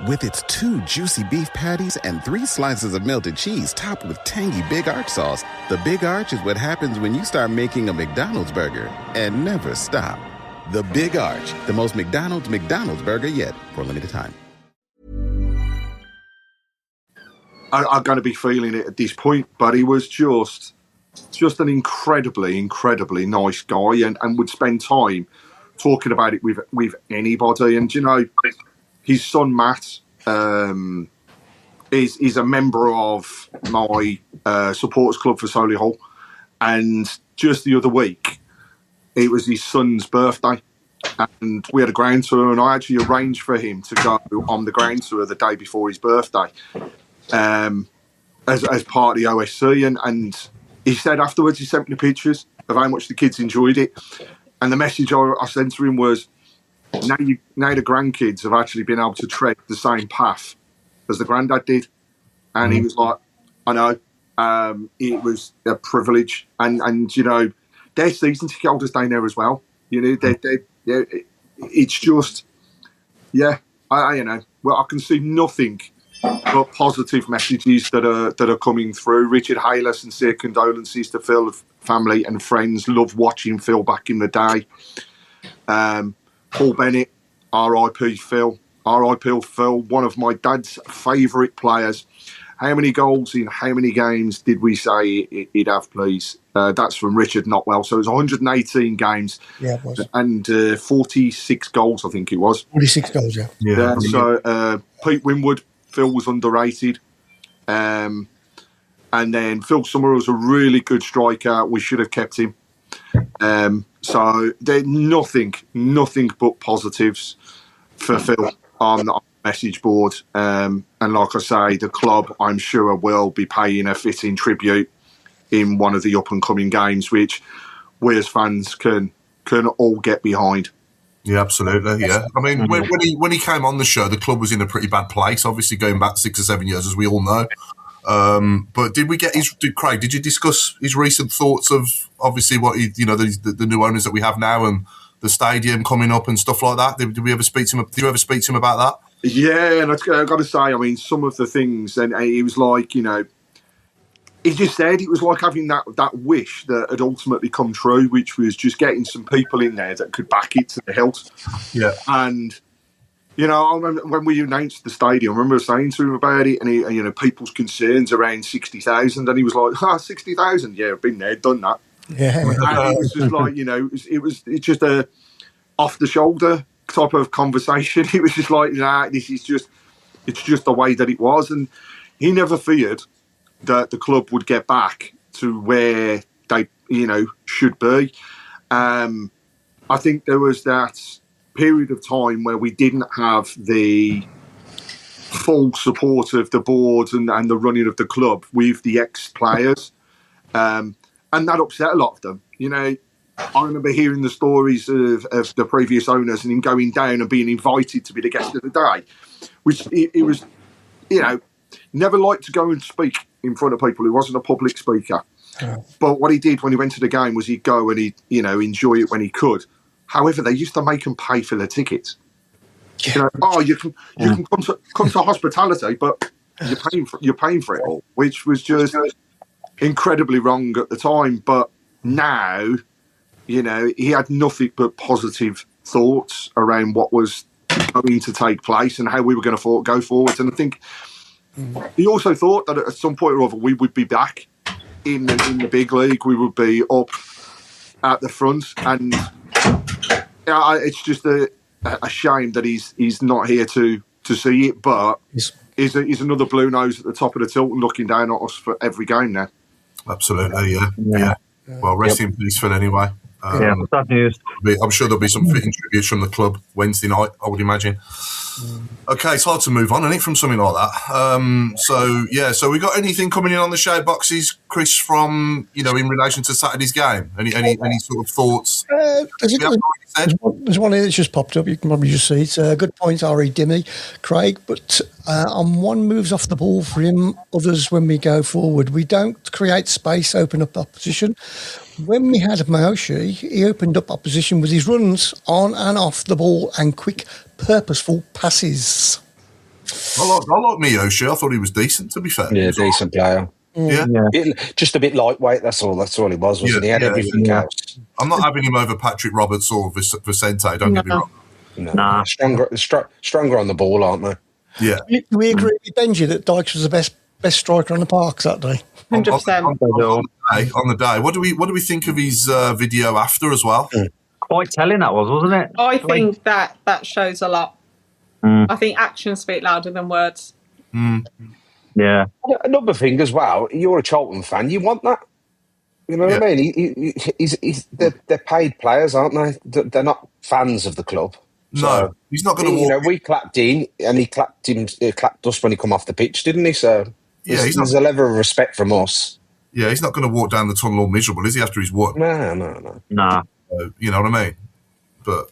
With its 2 juicy beef patties and 3 slices of melted cheese topped with tangy Big Arch sauce, the Big Arch is what happens when you start making a McDonald's burger and never stop. The Big Arch, the most McDonald's burger yet, for a limited time. I'm going to be feeling it at this point, but he was just an incredibly nice guy, and would spend time talking about it with anybody. And, you know, his son, Matt, is a member of my supporters club for Solihull. And just the other week, it was his son's birthday. And we had a ground tour, and I actually arranged for him to go on the ground tour the day before his birthday as part of the OSC. And he said afterwards, he sent me the pictures of how much the kids enjoyed it. And the message I sent to him was, now the grandkids have actually been able to tread the same path as the granddad did. And he was like, I know, it was a privilege. And you know, their season ticket holders down there as well. You know, it's just, I can see nothing but positive messages that are coming through. Richard Haylor, sincere condolences to Phil, family and friends. Love watching Phil back in the day. Paul Bennett, R.I.P. Phil. R.I.P. Phil, one of my dad's favourite players. How many goals in how many games did we say he'd have, please? That's from Richard Notwell. So it was 118 games. Yeah, it was. And 46 goals, I think it was. 46 goals, yeah. So Pete Winwood, Phil was underrated. And then Phil Summerill was a really good striker. We should have kept him. So there's nothing but positives for Phil on the message board. And like I say, the club, I'm sure, will be paying a fitting tribute in one of the up-and-coming games, which we as fans can all get behind. Yeah, absolutely. Yeah, I mean, when he came on the show, the club was in a pretty bad place. Obviously, going back 6 or 7 years, as we all know. But did we get Craig? Did you discuss his recent thoughts of obviously what the new owners that we have now and the stadium coming up and stuff like that? Did we ever speak to him? Did you ever speak to him about that? Yeah, and I've got to say, I mean, some of the things, and he was like, you know, he just said it was like having that wish that had ultimately come true, which was just getting some people in there that could back it to the hilt. Yeah. And, you know, I remember when we announced the stadium, I remember saying to him about it, and you know, people's concerns around 60,000, and he was like, 60,000? Yeah, I've been there, done that. Yeah. And it was just like, you know, it's just a off-the-shoulder type of conversation. It was just like, nah, it's just the way that it was. And he never feared that the club would get back to where they, you know, should be. I think there was that period of time where we didn't have the full support of the board and the running of the club with the ex-players. And that upset a lot of them. You know, I remember hearing the stories of the previous owners and him going down and being invited to be the guest of the day, which it was, you know, never liked to go and speak in front of people. He wasn't a public speaker. Yeah. But what he did when he went to the game was he'd go and he'd, you know, enjoy it when he could. However, they used to make him pay for the tickets. Yeah. You know, you can come to hospitality, but you're paying for it all, which was just incredibly wrong at the time. But now, you know, he had nothing but positive thoughts around what was going to take place and how we were going to go forward. And I think he also thought that at some point or other we would be back in the big league. We would be up at the front, and it's just a shame that he's not here to see it. But he's another blue nose at the top of the Tilton, looking down at us for every game now. Absolutely, yeah. Well, rest in peace, Phil. Anyway. Sad news. I'm sure there'll be some fitting tributes from the club Wednesday night, I would imagine. Okay, it's hard to move on, isn't it, from something like that? So we got anything coming in on the shout boxes, Chris, from, you know, in relation to Saturday's game? Any sort of thoughts? There's one here that's just popped up. You can probably just see it's a good point, R.E. Dimmy, Craig. But on one moves off the ball for him, others when we go forward. We don't create space, open up opposition. When we had Maoshi, he opened up opposition with his runs on and off the ball and quick, purposeful passes. I like Miyoshi. I thought he was decent, to be fair. Yeah, decent player. Just a bit lightweight. That's all he was, wasn't he? He had everything else. I'm not having him over Patrick Roberts or Vicente. Don't get me wrong. No. Stronger on the ball, aren't they? Yeah. Do we agree with Benji that Dykes was the best striker on the park that day? 100%. On the day. What do we think of his video after as well? Quite telling that was, wasn't it? I think that shows a lot. I think actions speak louder than words. Yeah. Another thing as well, you're a Charlton fan, you want that. You know what I mean? They're paid players, aren't they? They're not fans of the club. No, so, he's not going to walk. You know, we clapped in, and he clapped us when he come off the pitch, didn't he? So there's a level of respect from us. Yeah, he's not going to walk down the tunnel all miserable, is he? After he's won? No. You know what I mean? But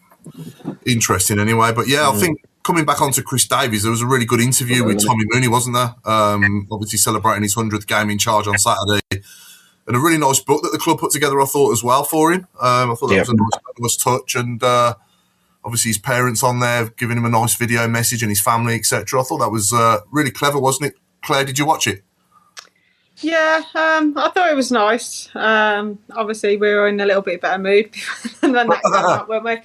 interesting anyway. But yeah, I think coming back onto Chris Davies, there was a really good interview with Tommy Mooney, wasn't there? Obviously celebrating his 100th game in charge on Saturday. And a really nice book that the club put together, I thought, as well for him. I thought that was a nice touch. And obviously his parents on there giving him a nice video message and his family, etc. I thought that was really clever, wasn't it? Claire, did you watch it? Yeah, I thought it was nice. Obviously, we were in a little bit better mood than that came out, weren't we?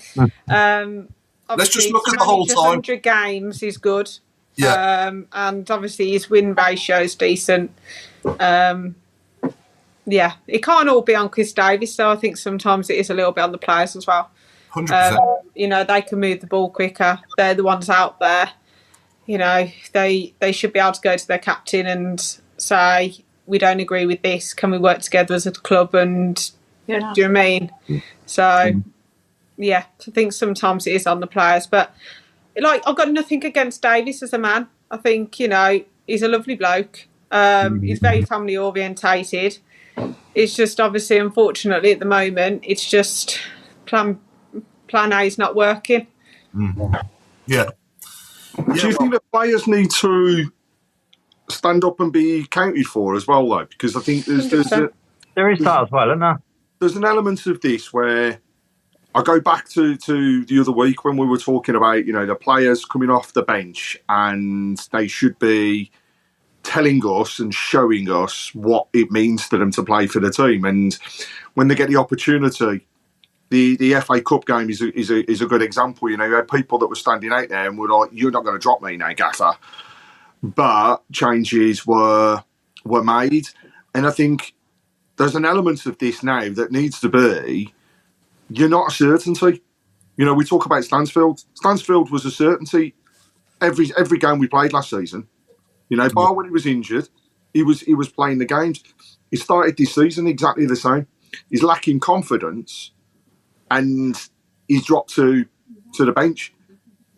Let's just look at the whole time. 100 games is good. Yeah. And obviously his win ratio is decent. Yeah, it can't all be on Chris Davies, so I think sometimes it is a little bit on the players as well. 100%. You know, they can move the ball quicker. They're the ones out there. You know, they should be able to go to their captain and say, we don't agree with this. Can we work together as a club? And do you know what I mean? So, yeah, I think sometimes it is on the players. But, like, I've got nothing against Davies as a man. I think, you know, he's a lovely bloke. He's very family orientated. It's just obviously, unfortunately, at the moment, it's just plan A is not working. Yeah. Do you think that players need to stand up and be counted for as well, though? Because I think there is that as well, isn't there? There's an element of this where I go back to the other week when we were talking about, you know, the players coming off the bench and they should be telling us and showing us what it means to them to play for the team. And when they get the opportunity, the FA Cup game is a good example. You know, you had people that were standing out there and were like, "You're not going to drop me now, Gaffer." But changes were made, and I think there's an element of this now that needs to be. You're not a certainty. You know, we talk about Stansfield. Stansfield was a certainty every game we played last season. You know, bar when he was injured, he was playing the games. He started this season exactly the same. He's lacking confidence, and he's dropped to the bench.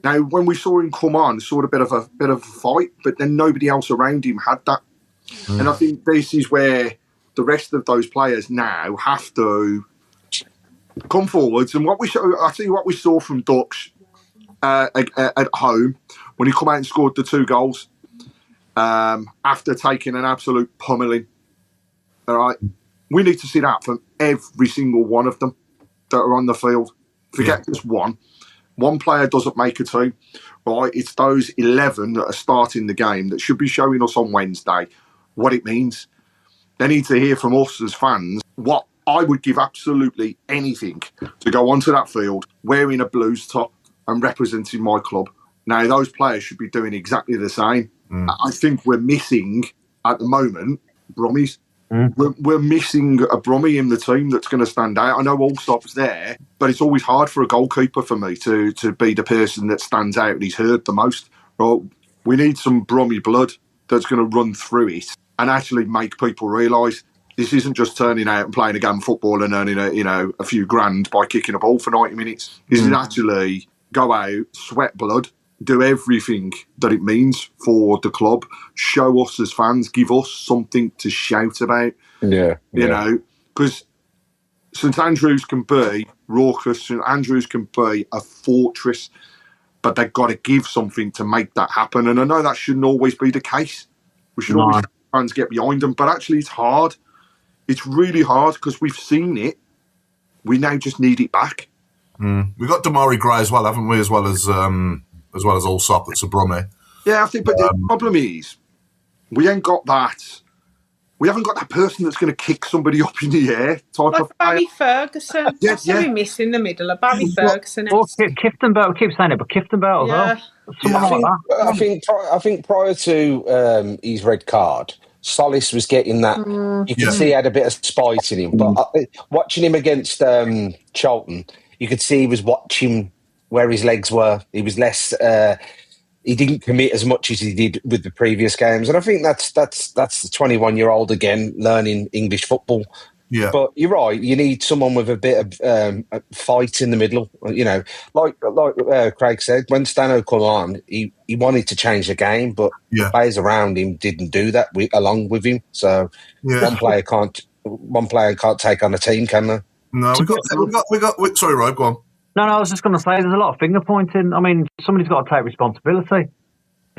Now, when we saw him come on, saw a bit of a fight, but then nobody else around him had that. And I think this is where the rest of those players now have to come forwards. And I tell you what we saw from Dux at home when he come out and scored the 2 goals after taking an absolute pummeling. All right, we need to see that from every single one of them that are on the field. Forget just one. One player doesn't make a team, right? It's those 11 that are starting the game that should be showing us on Wednesday what it means. They need to hear from us as fans what I would give absolutely anything to go onto that field wearing a Blues top and representing my club. Now, those players should be doing exactly the same. I think we're missing, at the moment, Brummies. We're missing a Brummie in the team that's going to stand out. I know Allsop's there, but it's always hard for a goalkeeper for me to be the person that stands out and he's heard the most. Right? We need some Brummie blood that's going to run through it and actually make people realise this isn't just turning out and playing a game of football and earning a few grand by kicking a ball for 90 minutes. This is actually go out, sweat blood, do everything that it means for the club, show us as fans, give us something to shout about. You know, because St Andrews can be raucous, St Andrews can be a fortress, but they've got to give something to make that happen. And I know that shouldn't always be the case. We should always have fans get behind them, but actually it's hard. It's really hard because we've seen it. We now just need it back. We've got Damari Gray as well, haven't we? As well as Allsop, that's a Brummie. Yeah, I think, but the problem is we ain't got that we haven't got that person that's going to kick somebody up in the air type like of Barry Ferguson. That's who we miss in the middle of Barry Ferguson. Or Kifton Bell, keep saying it, but Kifton Bell as well. Someone like that. I think prior to his red card, Solis was getting that. You could see he had a bit of spite in him. But watching him against Charlton, you could see he was watching where his legs were. He was less. He didn't commit as much as he did with the previous games, and I think that's the 21-year-old again learning English football. Yeah, but you're right. You need someone with a bit of a fight in the middle. You know, like Craig said, when Stano come on, he wanted to change the game, but the players around him didn't do that along with him. So one player can't take on a team, can they? No, we got. Sorry, Rob, go on. No, I was just going to say there's a lot of finger pointing. I mean, somebody's got to take responsibility.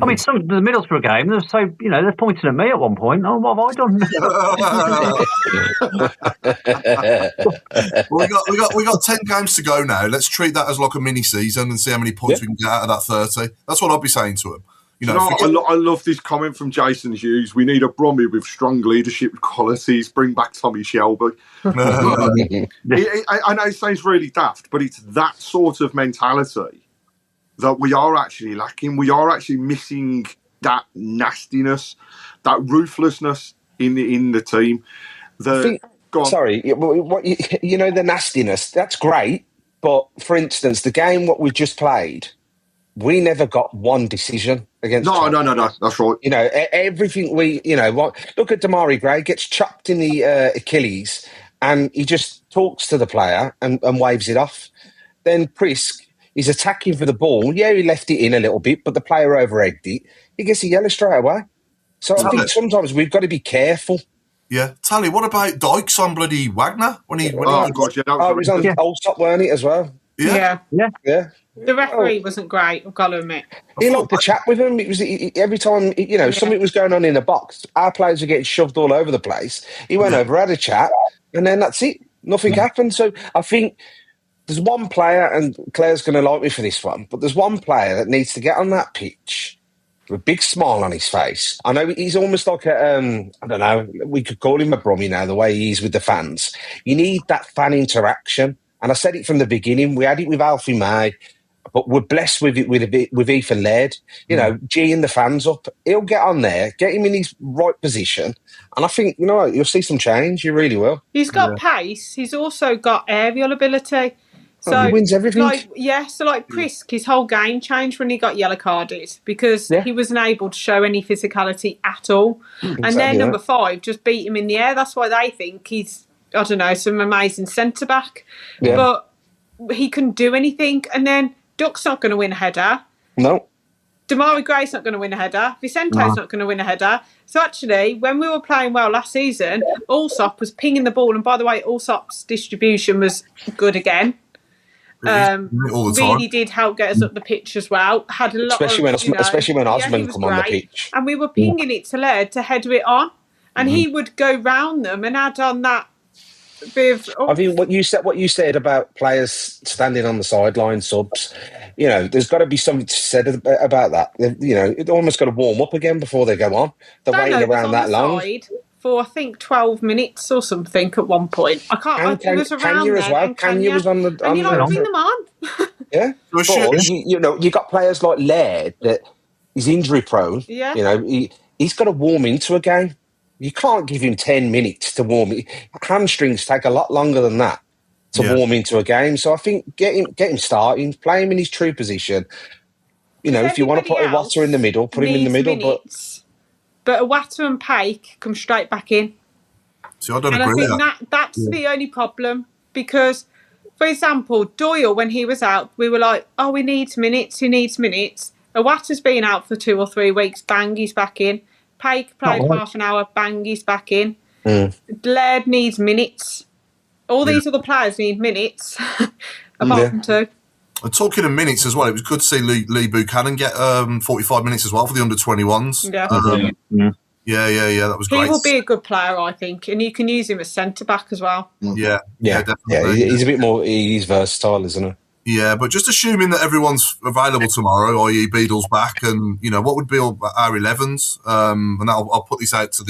I mean, the Middlesbrough game, they're pointing at me at one point. Oh, what have I done? we got 10 games to go now. Let's treat that as like a mini season and see how many points we can get out of that 30. That's what I'd be saying to him. I love this comment from Jason Hughes. We need a Brummy with strong leadership qualities. Bring back Tommy Shelby. I know it sounds really daft, but it's that sort of mentality that we are actually lacking. We are actually missing that nastiness, that ruthlessness in the team. Sorry, the nastiness, that's great. But, for instance, the game what we just played, we never got one decision against Charlton. No, that's right. Everything look at Damari Gray, gets chopped in the Achilles, and he just talks to the player and waves it off. Then Prisk, he's attacking for the ball. Yeah, he left it in a little bit, but the player overegged it. He gets a yellow straight away. So I think sometimes we've got to be careful. Yeah. Tally, what about Dykes on bloody Wagner? He was on Allsop, weren't he, as well? Yeah. Yeah. The referee wasn't great, I've got to admit. He liked the chat with him. It was every time, something was going on in the box, our players were getting shoved all over the place. He went over, had a chat, and then that's it. Nothing happened. So I think there's one player, and Claire's going to like me for this one, but there's one player that needs to get on that pitch with a big smile on his face. I know he's almost like I don't know, we could call him a Brummy now, the way he is with the fans. You need that fan interaction. And I said it from the beginning. We had it with Alfie May, but we're blessed with it with Ethan Laird. G'ing the fans up. He'll get on there, get him in his right position, and I think you'll see some change. You really will. He's got pace. He's also got aerial ability. So he wins everything. Like Prisk, his whole game changed when he got yellow carded because he wasn't able to show any physicality at all. And then number 5 just beat him in the air. That's why they think he's, I don't know, some amazing centre back. Yeah. But he couldn't do anything. And then Duck's not going to win a header. No. Damari Gray's not going to win a header. Vicente's not going to win a header. So actually, when we were playing well last season, Allsop was pinging the ball. And by the way, Allsop's distribution was good again. Really did help get us up the pitch as well. Had a lot especially when Osman come on the pitch. And we were pinging it to Laird to header it on. And he would go round them and add on that bit of... I think what you said about players standing on the sideline, subs, there's got to be something said about that. It almost got to warm up again before they go on. They're waiting around that long. For I think 12 minutes or something at one point. I can't. It was around Kenya as well. Kenya was on the. And you bring them on. Yeah, but you got players like Laird that is injury prone. Yeah, he's got to warm into a game. You can't give him 10 minutes to warm. Hamstrings take a lot longer than that to warm into a game. So I think get him starting, play him in his true position. If you want to put a Water in the middle, put him in the middle. But Awata and Paik come straight back in. See, I don't agree with that. That's the only problem. Because, for example, Doyle, when he was out, we were like, oh, he needs minutes. Awata's been out for 2 or 3 weeks. Bang, he's back in. Paik played half an hour. Bang, he's back in. Laird needs minutes. All these other players need minutes, apart from 2. And talking of minutes as well, it was good to see Lee Buchanan get 45 minutes as well for the under-21s. Yeah. That was great. He will be a good player, I think, and you can use him as centre-back as well. Yeah, definitely. Yeah, he's a bit more, he's versatile, isn't he? Yeah, but just assuming that everyone's available tomorrow, i.e. Beadle's back, and, what would be our 11s? And I'll put this out to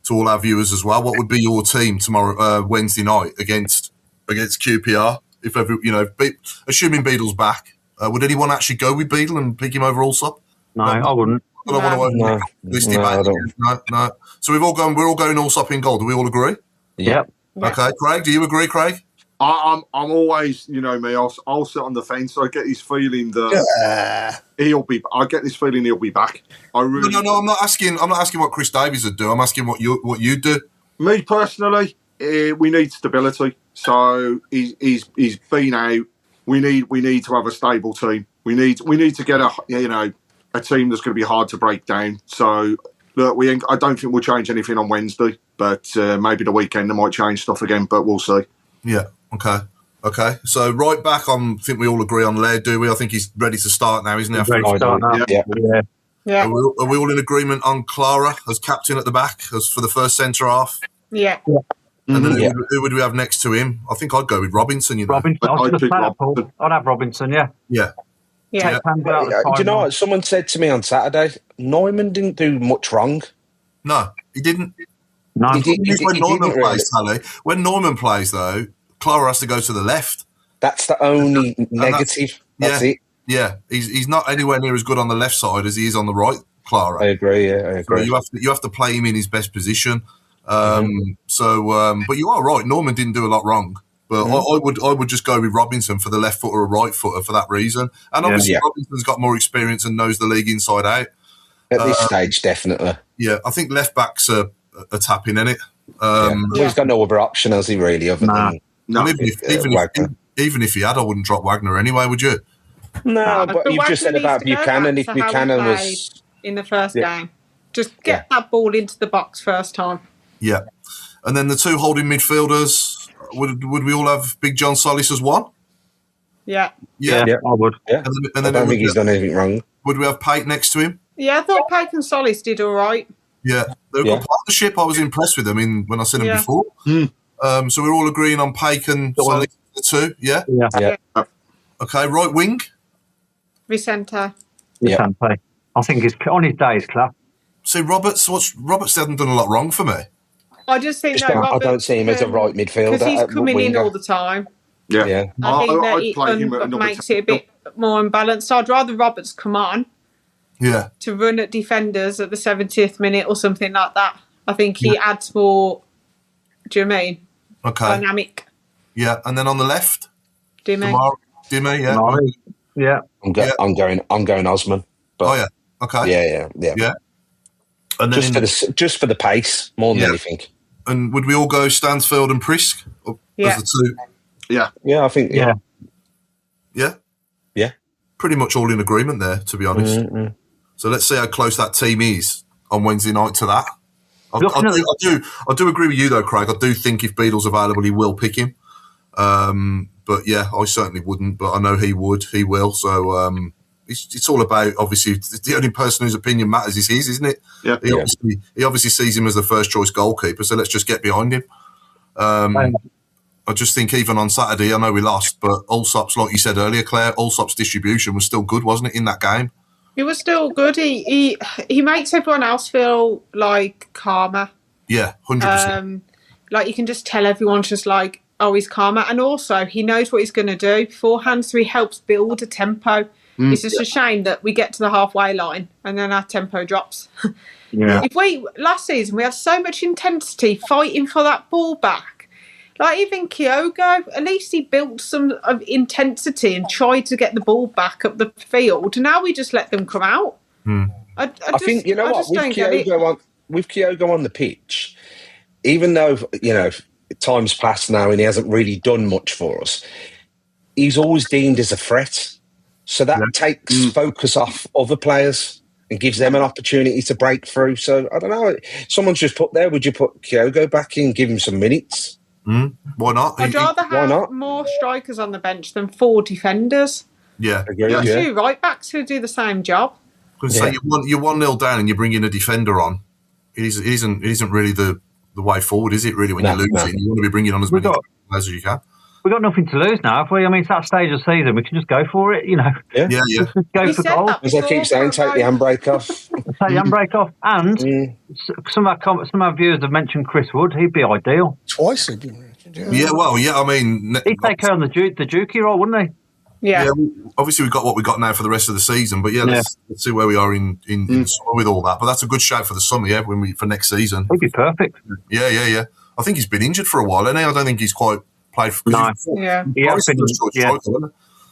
to all our viewers as well. What would be your team tomorrow, Wednesday night against QPR? If assuming Beadle's back, would anyone actually go with Beadle and pick him over Allsop? No, I wouldn't. I don't want to open this debate. No. So we're all going Allsop in goal. Do we all agree? Yep. Okay, Craig, do you agree, Craig? I'm always, you know me, I'll sit on the fence. I get this feeling that he'll be. I get this feeling he'll be back. I really. No. I'm not asking what Chris Davies would do. I'm asking what you do. Me personally, we need stability. So he's been out. We need to have a stable team. We need to get a team that's going to be hard to break down. So look, I don't think we'll change anything on Wednesday, but maybe the weekend they might change stuff again. But we'll see. Yeah. Okay. So right back on, I think we all agree on Laird, do we? I think he's ready to start now, isn't he? Ready to start now. Yeah. Are we all in agreement on Clara as captain at the back, as for the first centre half? Yeah. And then who would we have next to him? I think I'd go with Robinson. Robinson. I'd have Robinson. Yeah. Yeah. Do you know what? Someone said to me on Saturday, Neumann didn't do much wrong. No, he didn't. No, When Neumann plays, though, Clara has to go to the left. That's the only negative. That's it. Yeah, he's not anywhere near as good on the left side as he is on the right, Clara. I agree. So you have to play him in his best position. But you are right. Norman didn't do a lot wrong. But I would just go with Robinson for the left footer or right footer for that reason. And obviously Robinson's got more experience and knows the league inside out. At this stage, definitely. Yeah, I think left backs are tapping in it. He's got no other option, has he? Really, other than even if he had, I wouldn't drop Wagner anyway. Would you? No, but you've just said about Buchanan. If Buchanan was in the first game, just get that ball into the box first time. Yeah, and then the two holding midfielders. Would we all have Big John Solis as one? Yeah, I would. Yeah, and then I don't think he's done anything wrong. Would we have Pate next to him? Yeah, I thought Pate and Solis did all right. Yeah, they've got partnership. I was impressed with them when I seen them before. So we're all agreeing on Pate and Solis, the two. Yeah. Okay, right wing. Vicente. Vicente. I think he's on his day. He's class. See, Roberts hasn't done a lot wrong for me. I just think I don't see him as a right midfielder because he's coming in all the time. Yeah. I think that makes it a bit more unbalanced. So I'd rather Roberts come on. Yeah. To run at defenders at the 70th minute or something like that. I think he adds more. Do you mean? Okay. Dynamic. Yeah, and then on the left, Dimmy, yeah. I'm going Osman. But, Okay. Yeah. And then just for the pace more than anything. And would we all go Stansfield and Prisk? As the two? Yeah, I think Yeah. Pretty much all in agreement there, to be honest. So let's see how close that team is on Wednesday night to that. I do agree with you though, Craig. I do think if Beadle's available, he will pick him. But yeah, I certainly wouldn't. But I know he would. He will. So it's all about, obviously, the only person whose opinion matters is his, isn't it? Yeah. He obviously sees him as the first choice goalkeeper. So let's just get behind him. I just think even on Saturday, I know we lost, but Allsop's, like you said earlier, Claire, Allsop's distribution was still good, wasn't it, in that game? It was still good. He makes everyone else feel like calmer. Yeah, 100%. Like you can just tell everyone's just like, oh, he's calmer. And also he knows what he's going to do beforehand, so he helps build a tempo. It's just a shame that we get to the halfway line and then our tempo drops. Last season, we had so much intensity fighting for that ball back. Like even Kyogo, at least he built some of intensity and tried to get the ball back up the field. Now we just let them come out. I think, you know what, with Kyogo on the pitch, even though, time's passed now and he hasn't really done much for us, he's always deemed as a threat. So that takes focus off other players and gives them an opportunity to break through. So, I don't know, someone's just put there, would you put Kyogo back in, give him some minutes? Why not? I'd rather have more strikers on the bench than 4 defenders. Yeah. Two right backs who do the same job. So you're 1-0 down and you bring in a defender on. It isn't really the way forward, is it, really, when you're losing? You want to be bringing on as many players as you can. We've got nothing to lose now, have we? I mean, it's that stage of the season. We can just go for it, Yeah. Just go for goal. As I keep saying, take the handbrake off. take the handbrake off. And some of our viewers have mentioned Chris Wood. He'd be ideal. Twice they've been mentioned. Yeah, well, yeah. I mean, he'd take care on the Dukey role, wouldn't he? Yeah. Obviously, we've got what we got now for the rest of the season, but let's see where we are in summer with all that. But that's a good shout for the summer, for next season. He'd be perfect. Yeah. I think he's been injured for a while, and I don't think he's quite played. No. He has been.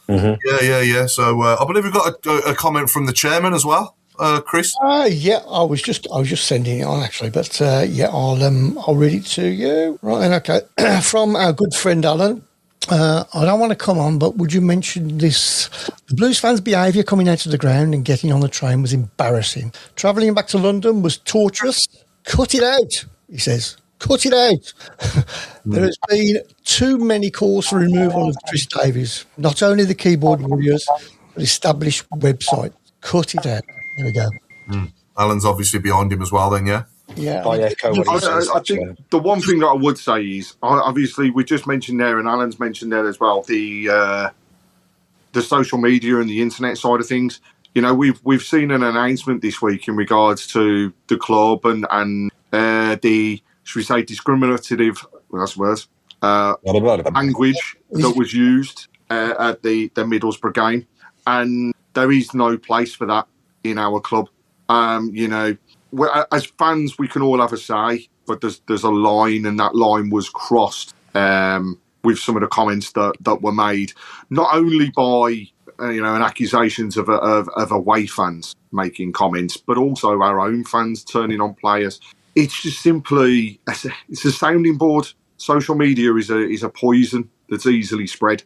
Yeah. So I believe we've got a comment from the chairman as well, Chris. Yeah, I was just sending it on actually, but I'll read it to you. Right, then, okay. From our good friend Alan. I don't want to come on, but would you mention this? The Blues fans' behaviour coming out of the ground and getting on the train was embarrassing. Travelling back to London was torturous. Cut it out, he says. Cut it out. There has been too many calls for removal of Chris Davies. Not only the keyboard warriors, but established website. Cut it out. There we go. Alan's obviously behind him as well then, yeah? Yeah. I echo what he says. I think the one thing that I would say is, obviously, we just mentioned there, and Alan's mentioned there as well, the social media and the internet side of things. You know, we've seen an announcement this week in regards to the club and the, should we say, discriminative, that's words, language that was used at the Middlesbrough game, and there is no place for that in our club. You know, as fans, we can all have a say, but there's a line, and that line was crossed with some of the comments that were made, not only by and accusations of away fans making comments, but also our own fans turning on players. It's just simply it's a sounding board. Social media is a poison that's easily spread,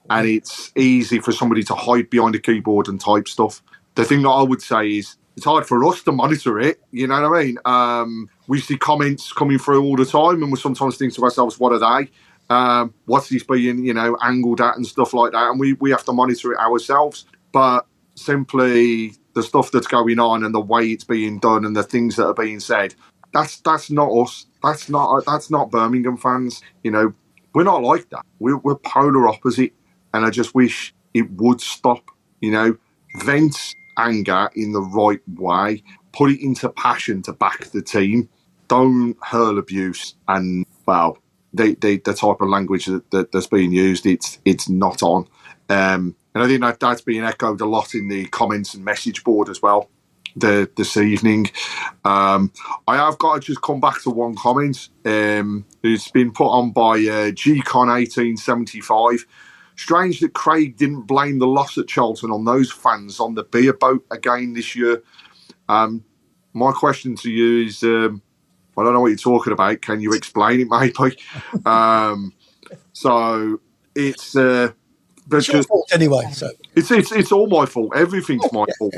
and it's easy for somebody to hide behind a keyboard and type stuff. The thing that I would say is, it's hard for us to monitor it, you know what I mean? We see comments coming through all the time, and we sometimes think to ourselves, what are they? What's this being, angled at and stuff like that? And we have to monitor it ourselves. But simply the stuff that's going on and the way it's being done and the things that are being said, that's not us. That's not Birmingham fans. We're not like that. We're polar opposite, and I just wish it would stop. Vent anger in the right way, put it into passion to back the team. Don't hurl abuse and the type of language that's being used. It's not on, and I think that's being echoed a lot in the comments and message board as well this evening. I have got to just come back to one comment. It's been put on by GCon1875. Strange that Craig didn't blame the loss at Charlton on those fans on the beer boat again this year. My question to you is, I don't know what you're talking about. Can you explain it, maybe? So it's your fault anyway. So it's all my fault. Everything's my fault.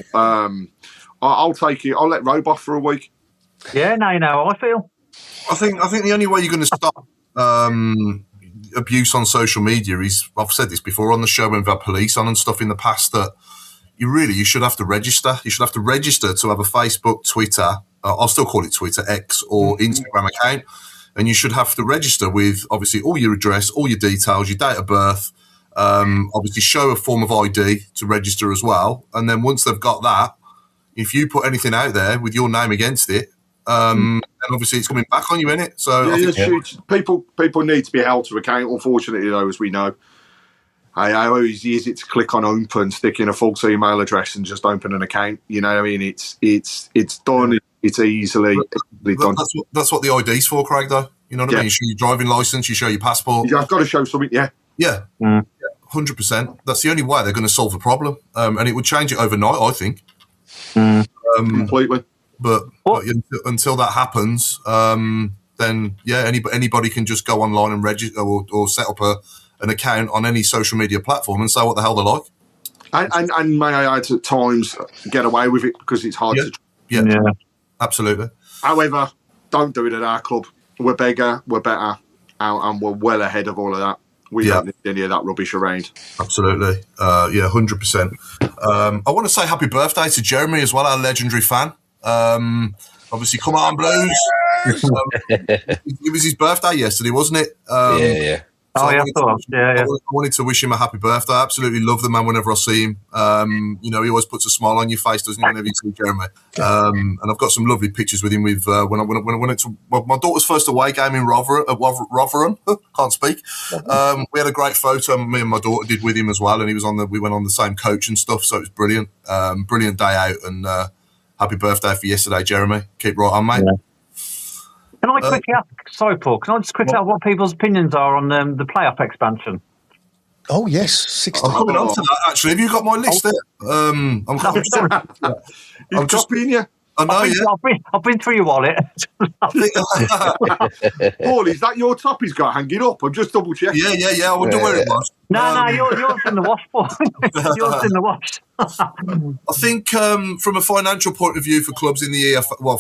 I'll take it. I'll let Roboth for a week. Yeah, now you know how I feel. I think the only way you're going to stop abuse on social media is, I've said this before on the show when we've had police on and stuff in the past, that you should have to register. You should have to register to have a Facebook, Twitter, I'll still call it Twitter, X or Instagram account, and you should have to register with obviously all your address, all your details, your date of birth, obviously show a form of ID to register as well. And then once they've got that, if you put anything out there with your name against it, and obviously it's coming back on you, innit? So people need to be held to account. Unfortunately, though, as we know, I always use it to click on open, stick in a false email address, and just open an account. You know what I mean? It's done. It's easily done. That's what the ID's for, Craig. Though, you know what I mean? You show your driving license, you show your passport. I've got to show something. Yeah. 100%. That's the only way they're going to solve the problem, and it would change it overnight, I think. Completely. But until that happens, then anybody can just go online and register or set up an account on any social media to and say what the hell they like. And may I add, at times get away with it because it's hard to. Yeah, absolutely. However, don't do it at our club. We're bigger, we're better, and we're well ahead of all of that. We don't need any of that rubbish around. Absolutely. 100%. I want to say happy birthday to Jeremy as well, our legendary fan. Obviously, come on, Blues. It was his birthday yesterday, wasn't it? So I wanted to wish him a happy birthday. I absolutely love the man whenever I see him. He always puts a smile on your face, doesn't he, whenever you see Jeremy? And I've got some lovely pictures with him with when I went to my daughter's first away game in Rotherham. Can't speak. We had a great photo me and my daughter did with him as well, and we went on the same coach and stuff, so it was brilliant. Brilliant day out, and happy birthday for yesterday, Jeremy. Keep right on, mate. Yeah. Can I quickly ask, sorry, Paul, can I just quickly ask what people's opinions are on the playoff expansion? Oh, yes. 16. I'm coming on to that, actually. Have you got my list there? I'm copying you. I know, I've been through your wallet. Paul, is that your top he's got hanging up? I'm just double checking. Yeah. I wonder where it was. No, yours in the wash, Paul. Yours in the wash. I think from a financial point of view for clubs in the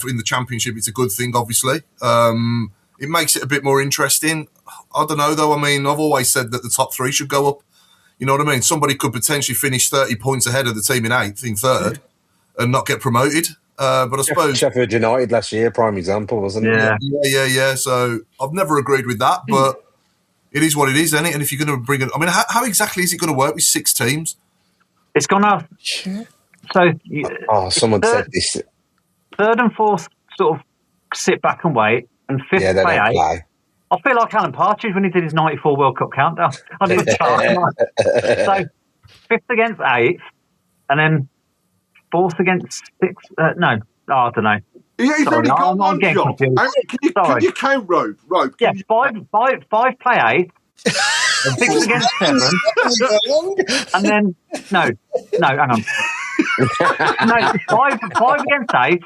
in the Championship, it's a good thing, obviously. It makes it a bit more interesting. I don't know, though. I mean, I've always said that the top three should go up. You know what I mean? Somebody could potentially finish 30 points ahead of the team in 8th, in 3rd, and not get promoted. But I suppose Sheffield United last year, prime example, wasn't it? Yeah. So I've never agreed with that, but it is what it is, isn't it? And if you're going to bring it, I mean, how exactly is it going to work with 6 teams? It's going to. So. Someone said this. 3rd and 4th sort of sit back and wait, and 5th play 8. I feel like Alan Partridge when he did his '94 World Cup countdown. I did So 5th against 8th, and then 4th against 6th. I don't know. Yeah, he's only got one job. Can you count Rope? Yes, 5 play 8, 6 against 7, and then hang on. No, 5 against 8.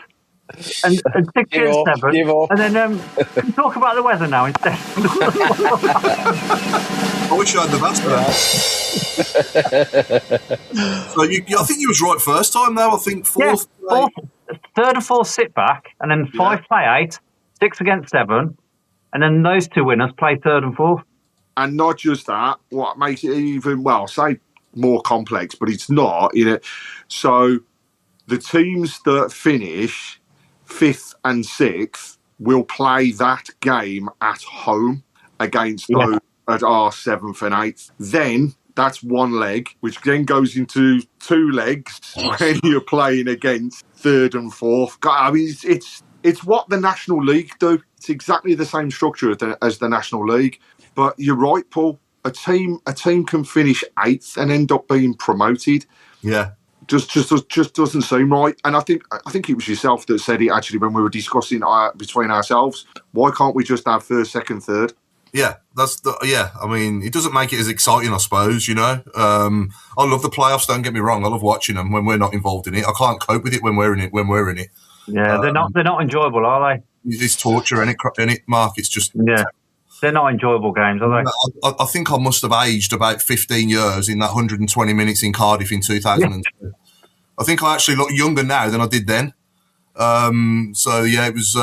And 6 against 7, and then can we talk about the weather now instead. I wish I had the master. So I think you was right first time though. I think 4th, 3rd and 4th sit back, and then 5 play 8, 6 against 7, and then those 2 winners play 3rd and 4th. And not just that, what makes it even say more complex, but it's not. So the teams that finish 5th and 6th will play that game at home against those that are 7th and 8th. Then that's one leg, which then goes into 2 legs when you're playing against 3rd and 4th. I mean, it's what the National League do. It's exactly the same structure as the National League. But you're right, Paul. A team can finish 8th and end up being promoted. Yeah. Just doesn't seem right. And I think it was yourself that said it actually when we were discussing between ourselves. Why can't we just have 1st, 2nd, 3rd? Yeah, I mean, it doesn't make it as exciting, I suppose. I love the playoffs. Don't get me wrong. I love watching them when we're not involved in it. I can't cope with it when we're in it. Yeah, they're not enjoyable, are they? It's torture, and it, Mark. It's just They're not enjoyable games, are they? I think I must have aged about 15 years in that 120 minutes in Cardiff in 2002. I think I actually look younger now than I did then. It was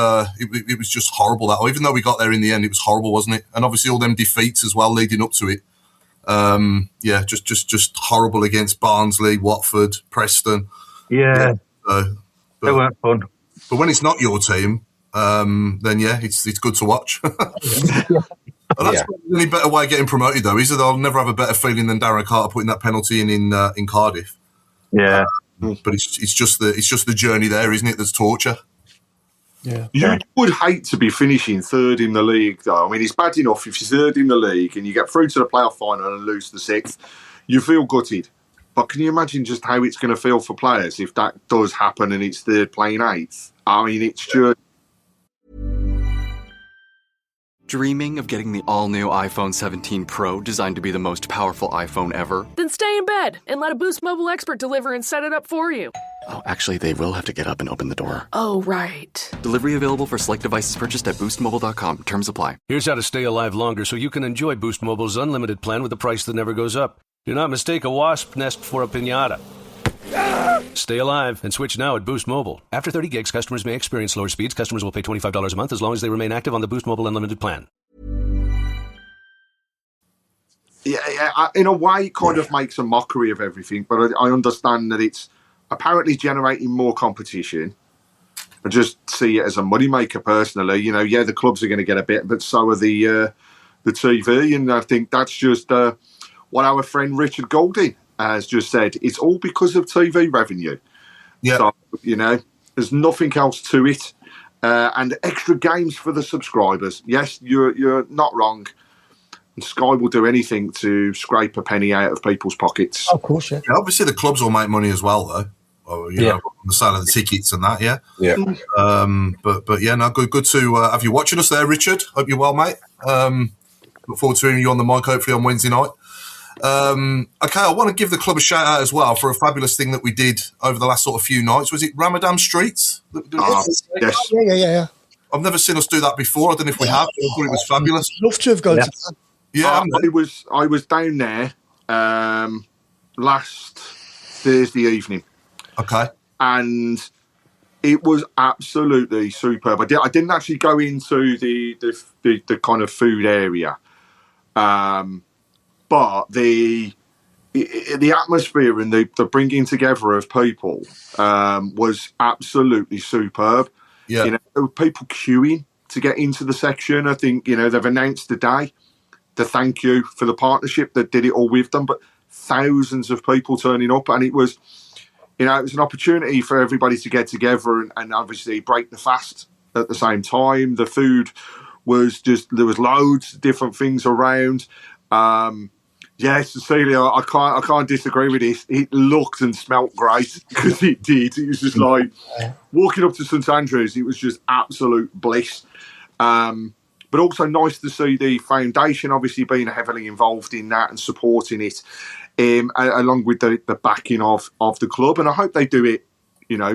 just horrible. That even though we got there in the end, it was horrible, wasn't it? And obviously all them defeats as well leading up to it. Just horrible against Barnsley, Watford, Preston. Yeah. They weren't fun. But when it's not your team, then it's good to watch. And that's the only better way of getting promoted, though, is that I'll never have a better feeling than Darren Carter putting that penalty in Cardiff. Yeah. But it's just the journey there, isn't it? That's torture. Yeah. You would hate to be finishing 3rd in the league, though. I mean, it's bad enough if you're 3rd in the league and you get through to the playoff final and lose the 6th. You feel gutted. But can you imagine just how it's going to feel for players if that does happen and it's 3rd playing 8th? I mean, it's just... Dreaming of getting the all-new iPhone 17 Pro designed to be the most powerful iPhone ever? Then stay in bed and let a Boost Mobile expert deliver and set it up for you. Oh, actually, they will have to get up and open the door. Oh, right. Delivery available for select devices purchased at boostmobile.com. Terms apply. Here's how to stay alive longer so you can enjoy Boost Mobile's unlimited plan with a price that never goes up. Do not mistake a wasp nest for a piñata. Stay alive and switch now at Boost Mobile. After 30 gigs, customers may experience slower speeds. Customers will pay $25 a month as long as they remain active on the Boost Mobile Unlimited plan. Yeah, in a way, it kind of makes a mockery of everything, but I understand that it's apparently generating more competition. I just see it as a moneymaker personally. The clubs are going to get a bit, but so are the the TV, and I think that's just what our friend Richard Golding has just said. It's all because of TV revenue. Yeah. So, there's nothing else to it. And extra games for the subscribers. Yes, you're not wrong. And Sky will do anything to scrape a penny out of people's pockets. Of course, yeah. Obviously, the clubs will make money as well, though. Or, you know, on the sale of the tickets and that, yeah. Yeah. But yeah, no, good to have you watching us there, Richard. Hope you're well, mate. Look forward to hearing you on the mic, hopefully on Wednesday night. Okay, I want to give the club a shout out as well for a fabulous thing that we did over the last sort of few nights. Was it Ramadan Streets? Yes. Yeah. I've never seen us do that before. I don't know if we have. I thought it was fabulous. Love to have gone to that. Yeah, I was down there last Thursday evening. Okay. And it was absolutely superb. I didn't actually go into the kind of food area, but the atmosphere and the bringing together of people was absolutely superb. Yeah. There were people queuing to get into the section. I think they've announced today to thank you for the partnership that did it all with them, but thousands of people turning up, and it was. It was an opportunity for everybody to get together and obviously break the fast at the same time. The food was there was loads of different things around. Cecilia, I can't disagree with this. It looked and smelt great because it did. It was just like walking up to St Andrews. It was just absolute bliss. But also nice to see the foundation obviously being heavily involved in that and supporting it. Along with the backing of the club, and I hope they do it,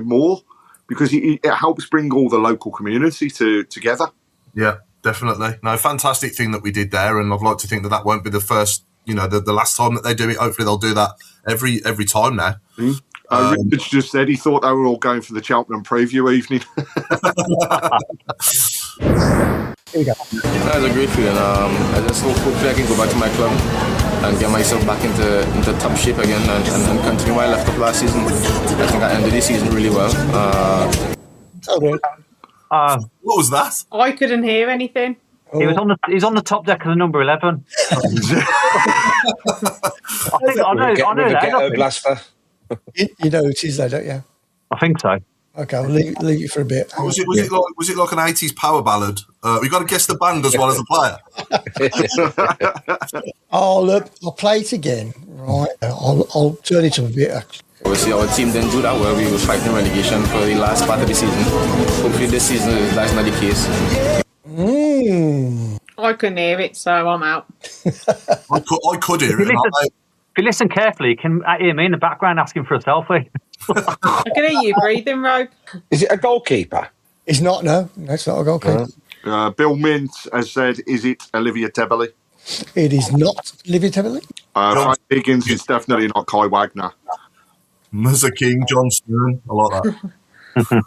more because it helps bring all the local community together. Yeah, definitely. No, fantastic thing that we did there, and I'd like to think that won't be the first, the last time that they do it. Hopefully, they'll do that every time now. Richard just said he thought they were all going for the Cheltenham preview evening. That was a great feeling. I just hopefully I can go back to my club and get myself back into top shape again and continue where I left off last season. I think I ended the season really well. What was that? I couldn't hear anything. He's on the top deck of the number 11. I know that. Blaster. You know it is though, don't you? I think so. Okay, I'll leave it for a bit. Was it like an 80s power ballad? We got to guess the band as well as the player. I'll play it again. Right, I'll turn it up a bit. Actually. Obviously, our team didn't do that well. We were fighting relegation for the last part of the season. Hopefully, this season that's not the case. I couldn't hear it, so I'm out. I could hear it. If you listen carefully, you can hear me in the background asking for a selfie. I can hear you breathing, Rob. Is it a goalkeeper? It's not, no. It's not a goalkeeper. Bill Mint has said, is it Olivia Tebberley? It is not Olivia Tebberley. Frank Higgins is definitely not Kai Wagner. Muzza King, John Stern, I like that.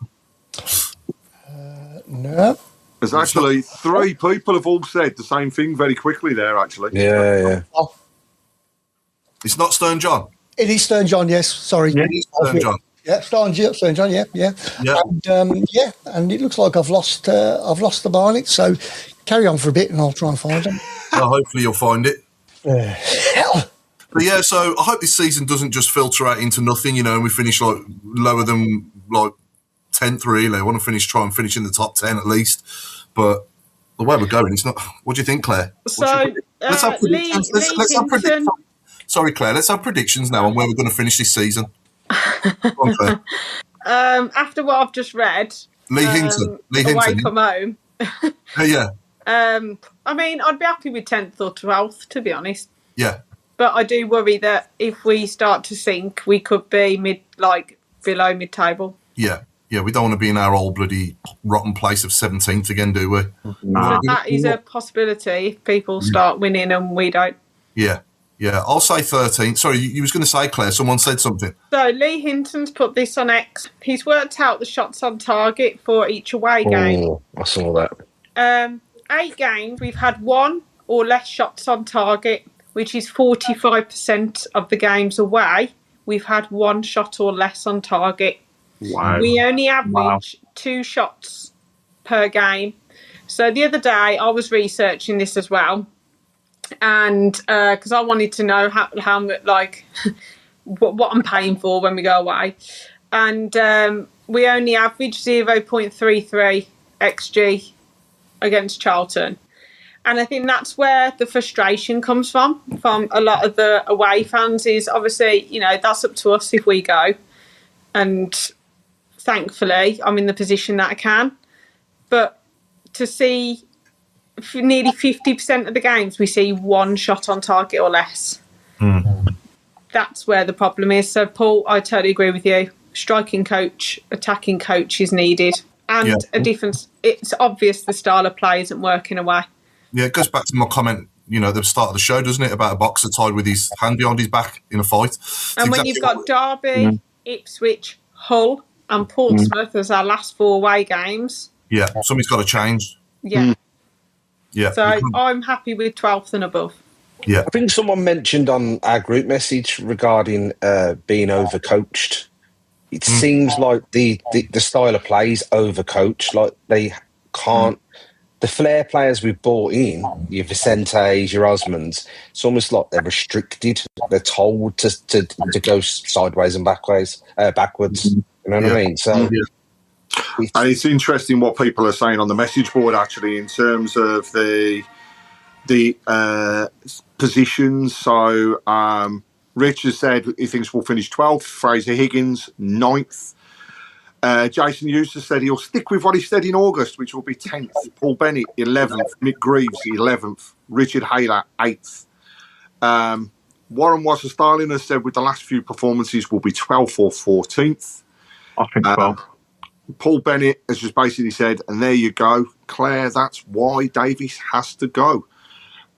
No. There's actually 3 people have all said the same thing very quickly there, actually. Yeah. Oh. It's not Stern John. It is Stern John, yes. Sorry. Yeah, it is Stern John. Yeah, Stern John, yeah. And it looks like I've lost the Barnet, so carry on for a bit and I'll try and find them. Well, hopefully you'll find it. Hell. But yeah, so I hope this season doesn't just filter out into nothing, and we finish like lower than like 10th really. I want to try and finish in the top 10 at least. But the way we're going, it's not. What do you think, Claire? So let's have predictions. Let's have predictions. Sorry, Claire. Let's have predictions now on where we're going to finish this season. Come on, Claire. After what I've just read, Lee Hinton. Away from home. Yeah. I mean, I'd be happy with 10th or 12th, to be honest. Yeah. But I do worry that if we start to sink, we could be below mid-table. Yeah. Yeah, we don't want to be in our old bloody rotten place of 17th again, do we? So that is a possibility if people start winning and we don't. Yeah. I'll say 13th. Sorry, you was going to say, Claire, someone said something. So Lee Hinton's put this on X. He's worked out the shots on target for each away game. Oh, I saw that. 8 games, we've had 1 or less shots on target, which is 45% of the games away. We've had 1 shot or less on target. Wow. We only average 2 shots per game. So the other day, I was researching this as well. and because I wanted to know how like what I'm paying for when we go away, and we only averaged 0.33 XG against Charlton. And I think that's where the frustration comes from a lot of the away fans is obviously, that's up to us if we go. And thankfully, I'm in the position that I can. But to see nearly 50% of the games, we see one shot on target or less. That's where the problem is. So, Paul, I totally agree with you. Striking coach, attacking coach is needed. And a difference. It's obvious the style of play isn't working away. Yeah, it goes back to my comment, at the start of the show, doesn't it, about a boxer tied with his hand behind his back in a fight. And when you've got Derby, Ipswich, Hull and Portsmouth as our last 4 away games. Yeah, something's got to change. Yeah. Yeah. So I'm happy with 12th and above. Yeah. I think someone mentioned on our group message regarding being overcoached. It seems like the style of play is overcoached. Like they can't... The flair players we've brought in, your Vicentes, your Osmonds, it's almost like they're restricted. They're told to go sideways and backwards. You know what I mean? So, and it's interesting what people are saying on the message board, actually, in terms of the positions. So, Rich has said he thinks we'll finish 12th. Fraser Higgins, 9th. Jason Eustace said he'll stick with what he said in August, which will be 10th. Paul Bennett, 11th. Mick Greaves, 11th. Richard Hayler, 8th. Warren Wasser-Starling has said with the last few performances will be 12th or 14th. I think 12th. Paul Bennett has just basically said, and there you go, Claire, that's why Davies has to go.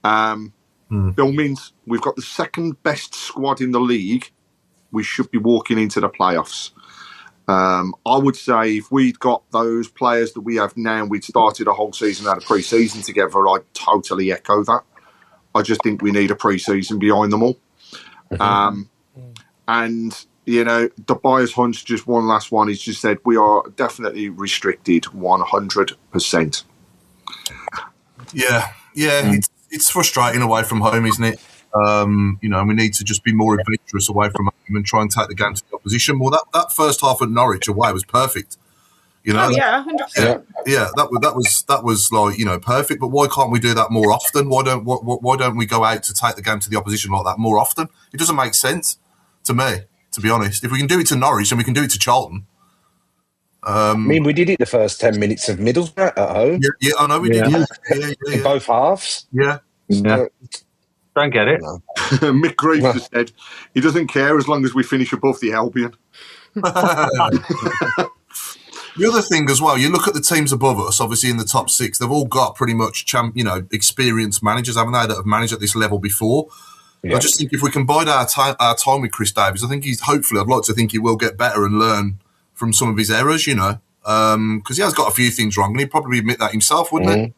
Bill Mintz, we've got the second best squad in the league. We should be walking into the playoffs. I would say if we'd got those players that we have now, we'd started a whole season, had a pre-season together, I'd totally echo that. I just think we need a pre-season behind them all. And, the Buyers Hunch, just one last one, he's just said we are definitely restricted 100%. Yeah, it's frustrating away from home, isn't it? We need to just be more adventurous away from home and try and take the game to the opposition. Well, that first half at Norwich away was perfect. 100%. Yeah, that was like perfect. But why can't we do that more often? Why don't we go out to take the game to the opposition like that more often? It doesn't make sense to me, to be honest. If we can do it to Norwich, then we can do it to Charlton. we did it the first 10 minutes of Middlesbrough at home. Yeah, I know we did. Yeah. In both halves. Yeah. Don't get it. No. Mick Greaves has said he doesn't care as long as we finish above the Albion. The other thing as well, you look at the teams above us, obviously in the top 6, they've all got pretty much experienced managers, haven't they, that have managed at this level before. Yeah. I just think if we can bide our time with Chris Davies, I think I'd like to think he will get better and learn from some of his errors, because he has got a few things wrong, and he'd probably admit that himself, wouldn't he?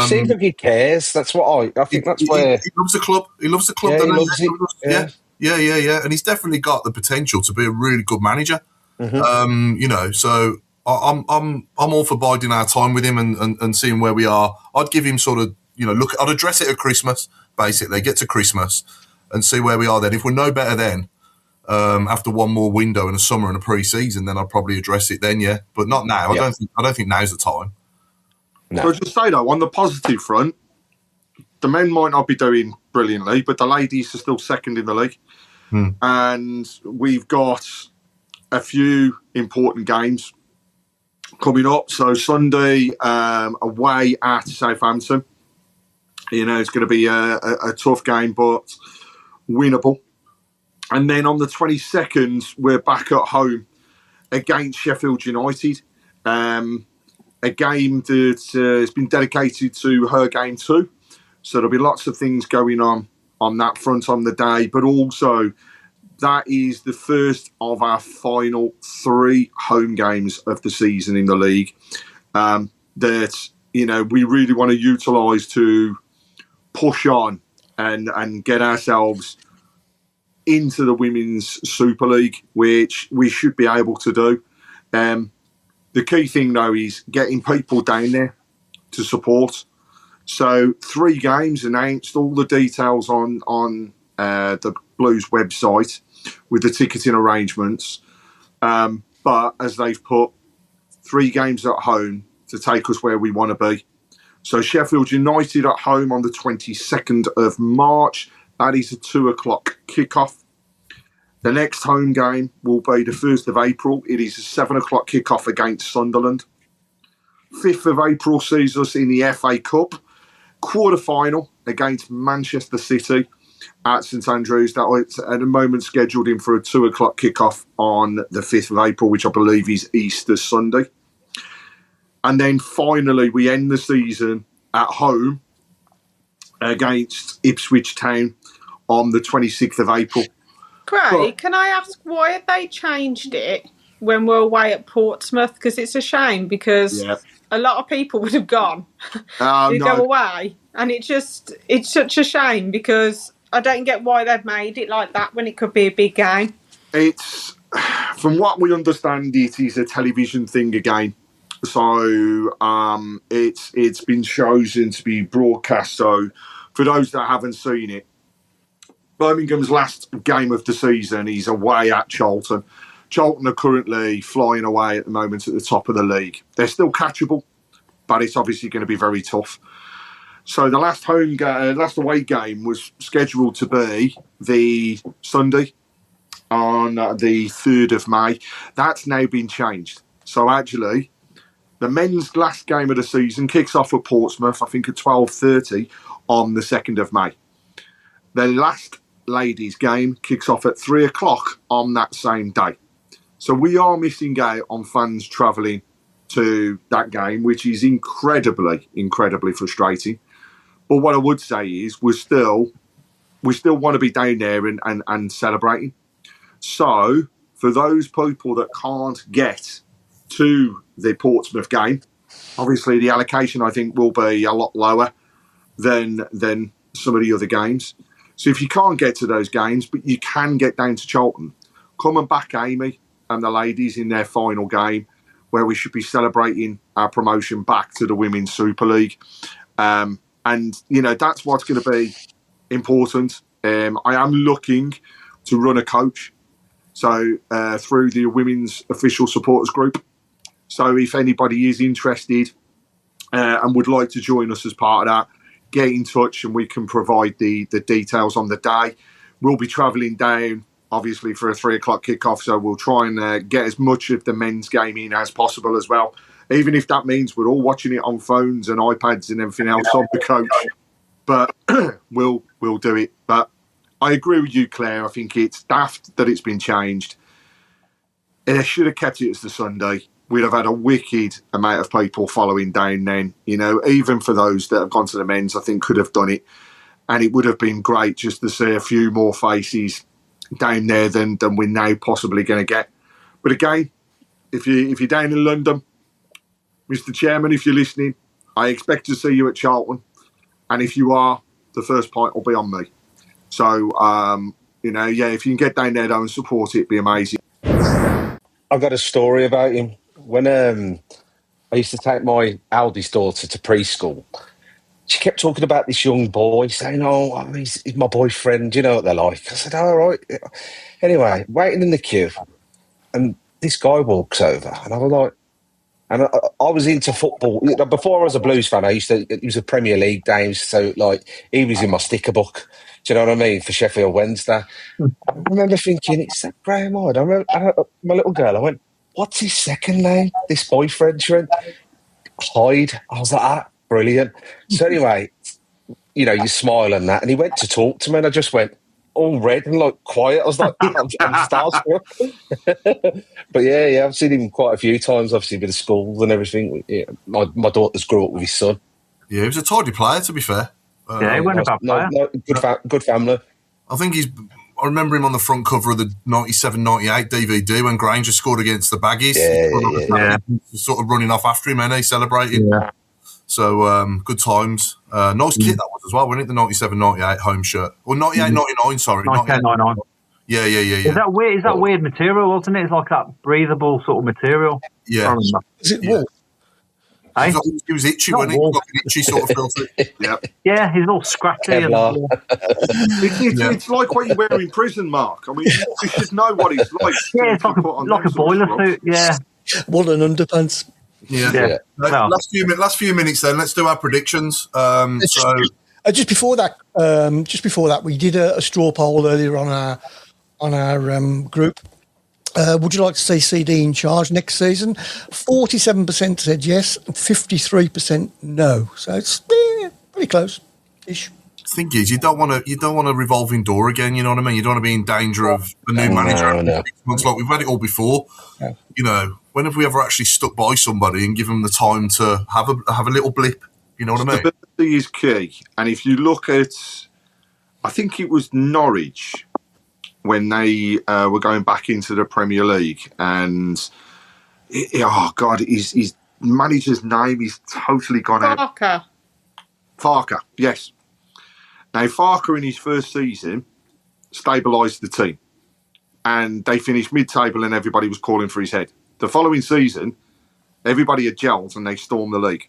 Seems like he cares. That's what I think. That's where he loves the club. He loves the club. Yeah, he loves it. Yeah. And he's definitely got the potential to be a really good manager. So I'm all for biding our time with him and seeing where we are. I'd give him sort of I'd address it at Christmas, basically. Get to Christmas and see where we are then. If we're no better then, after one more window in a summer and a pre-season, then I'd probably address it then. Yeah, but not now. I don't think now's the time. No. So just say though, on the positive front, the men might not be doing brilliantly, but the ladies are still second in the league. And we've got a few important games coming up. So Sunday, away at Southampton. It's going to be a tough game, but winnable. And then on the 22nd, we're back at home against Sheffield United. A game that has been dedicated to her game too. So there'll be lots of things going on that front on the day, but also that is the first of our final 3 home games of the season in the league that, we really want to utilise to push on and get ourselves into the Women's Super League, which we should be able to do. The key thing, though, is getting people down there to support. So 3 games announced, all the details on the Blues website with the ticketing arrangements. But as they've put, 3 games at home to take us where we want to be. So Sheffield United at home on the 22nd of March. That is a 2:00 kickoff. The next home game will be the 1st of April. It is a 7:00 kickoff against Sunderland. 5th of April sees us in the FA Cup quarter-final against Manchester City at St Andrews. That's at the moment scheduled in for a 2:00 kickoff on the 5th of April, which I believe is Easter Sunday. And then finally, we end the season at home against Ipswich Town on the 26th of April. Craig, can I ask why have they changed it when we're away at Portsmouth? Because it's a shame, because a lot of people would have gone to go away. And it's such a shame, because I don't get why they've made it like that when it could be a big game. It's, from what we understand, it is a television thing again. So it's been chosen to be broadcast. So for those that haven't seen it, Birmingham's last game of the season is away at Charlton. Charlton are currently flying away at the moment at the top of the league. They're still catchable, but it's obviously going to be very tough. So the last away game was scheduled to be the Sunday on the 3rd of May. That's now been changed. So actually, the men's last game of the season kicks off at Portsmouth, I think at 12:30 on the 2nd of May. The last ladies' game kicks off at 3:00 on that same day. So we are missing out on fans travelling to that game, which is incredibly, incredibly frustrating. But what I would say is we still want to be down there and celebrating. So for those people that can't get to the Portsmouth game, obviously the allocation I think will be a lot lower than some of the other games. So if you can't get to those games, but you can get down to Charlton, come and back Amy and the ladies in their final game, where we should be celebrating our promotion back to the Women's Super League. And, you know, that's what's going to be important. I am looking to run a coach, so through the Women's Official Supporters Group. So if anybody is interested and would like to join us as part of that, get in touch and we can provide the details on the day. We'll be travelling down, obviously, for a 3:00 kickoff, so we'll try and get as much of the men's game in as possible as well, even if that means we're all watching it on phones and iPads and everything else on the coach. But we'll do it. But I agree with you, Claire. I think it's daft that it's been changed. They should have kept it as the Sunday. We'd have had a wicked amount of people following down then. You know, even for those that have gone to the men's, I think could have done it. And it would have been great just to see a few more faces down there than we're now possibly going to get. But again, if you're down in London, Mr. Chairman, if you're listening, I expect to see you at Charlton. And if you are, the first pint will be on me. So, if you can get down there though and support it, it'd be amazing. I've got a story about him. When I used to take my eldest daughter to preschool, she kept talking about this young boy, saying, he's my boyfriend, you know what they're like. I said, all right. Anyway, waiting in the queue, and this guy walks over, and I was like, and I was into football. Before I was a Blues fan, it was a Premier League games, so like he was in my sticker book. Do you know what I mean? For Sheffield Wednesday. I remember thinking, it's that Graham Hyde. My little girl, I went, what's his second name? This boyfriend? She went, Hyde. I was like, brilliant. So anyway, you know, you smile and that. And he went to talk to me and I just went all red and like quiet. I was like, I'm starstruck. But yeah, I've seen him quite a few times, obviously with the schools and everything. Yeah, my daughters grew up with his son. Yeah, he was a tidy player, to be fair. He wasn't a bad player. Good family. I think I remember him on the front cover of the 97-98 DVD when Granger scored against the Baggies. Yeah. Sort of running off after him, and he celebrating. Yeah. So, good times. Nice kit that was as well, wasn't it? The 97-98 home shirt. Or 98-99, sorry. 98-99. Yeah. Is that weird? Is that weird material, wasn't it? It's like that breathable sort of material. Yeah. Is it wool? Hey? He was itchy, wasn't he? Like an itchy sort of filter. Yeah, he's all scratchy. It's like what you wear in prison, Mark. I mean, you should know what it's like. Yeah, it's like a boiler suit. Yeah. Woolen underpants. Yeah. Last few minutes then. Let's do our predictions. Just before that, we did a straw poll earlier on our group. Would you like to see CD in charge next season? 47% said yes, 53% no. So it's pretty close-ish. Thing is, you don't want a revolving door again. You know what I mean? You don't want to be in danger of a new manager. No. Like we've had it all before. Yeah. You know, when have we ever actually stuck by somebody and given them the time to have a little blip? You know what I mean? Stability is key. And if you look at, I think it was Norwich when they were going back into the Premier League, and his manager's name is totally gone out. Farker, yes. Now, Farker in his first season stabilised the team, and they finished mid-table and everybody was calling for his head. The following season, everybody had gelled and they stormed the league.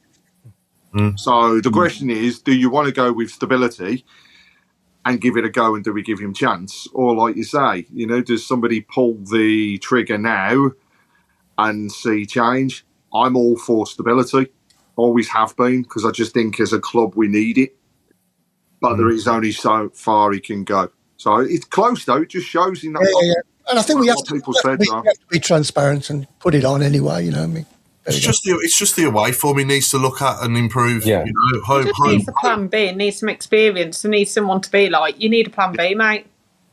So the question is, do you want to go with stability and give it a go, and do we give him a chance? Or like you say, you know, does somebody pull the trigger now and see change? I'm all for stability, always have been, because I just think as a club we need it. But there is only so far he can go. So it's close, though. It just shows in that. Yeah. And I think we have to be transparent and put it on anyway, you know what I mean? It's just the away form he needs to look at and improve. Yeah. You know, home. Needs a plan B and needs some experience and needs someone to be like, you need a plan B, mate.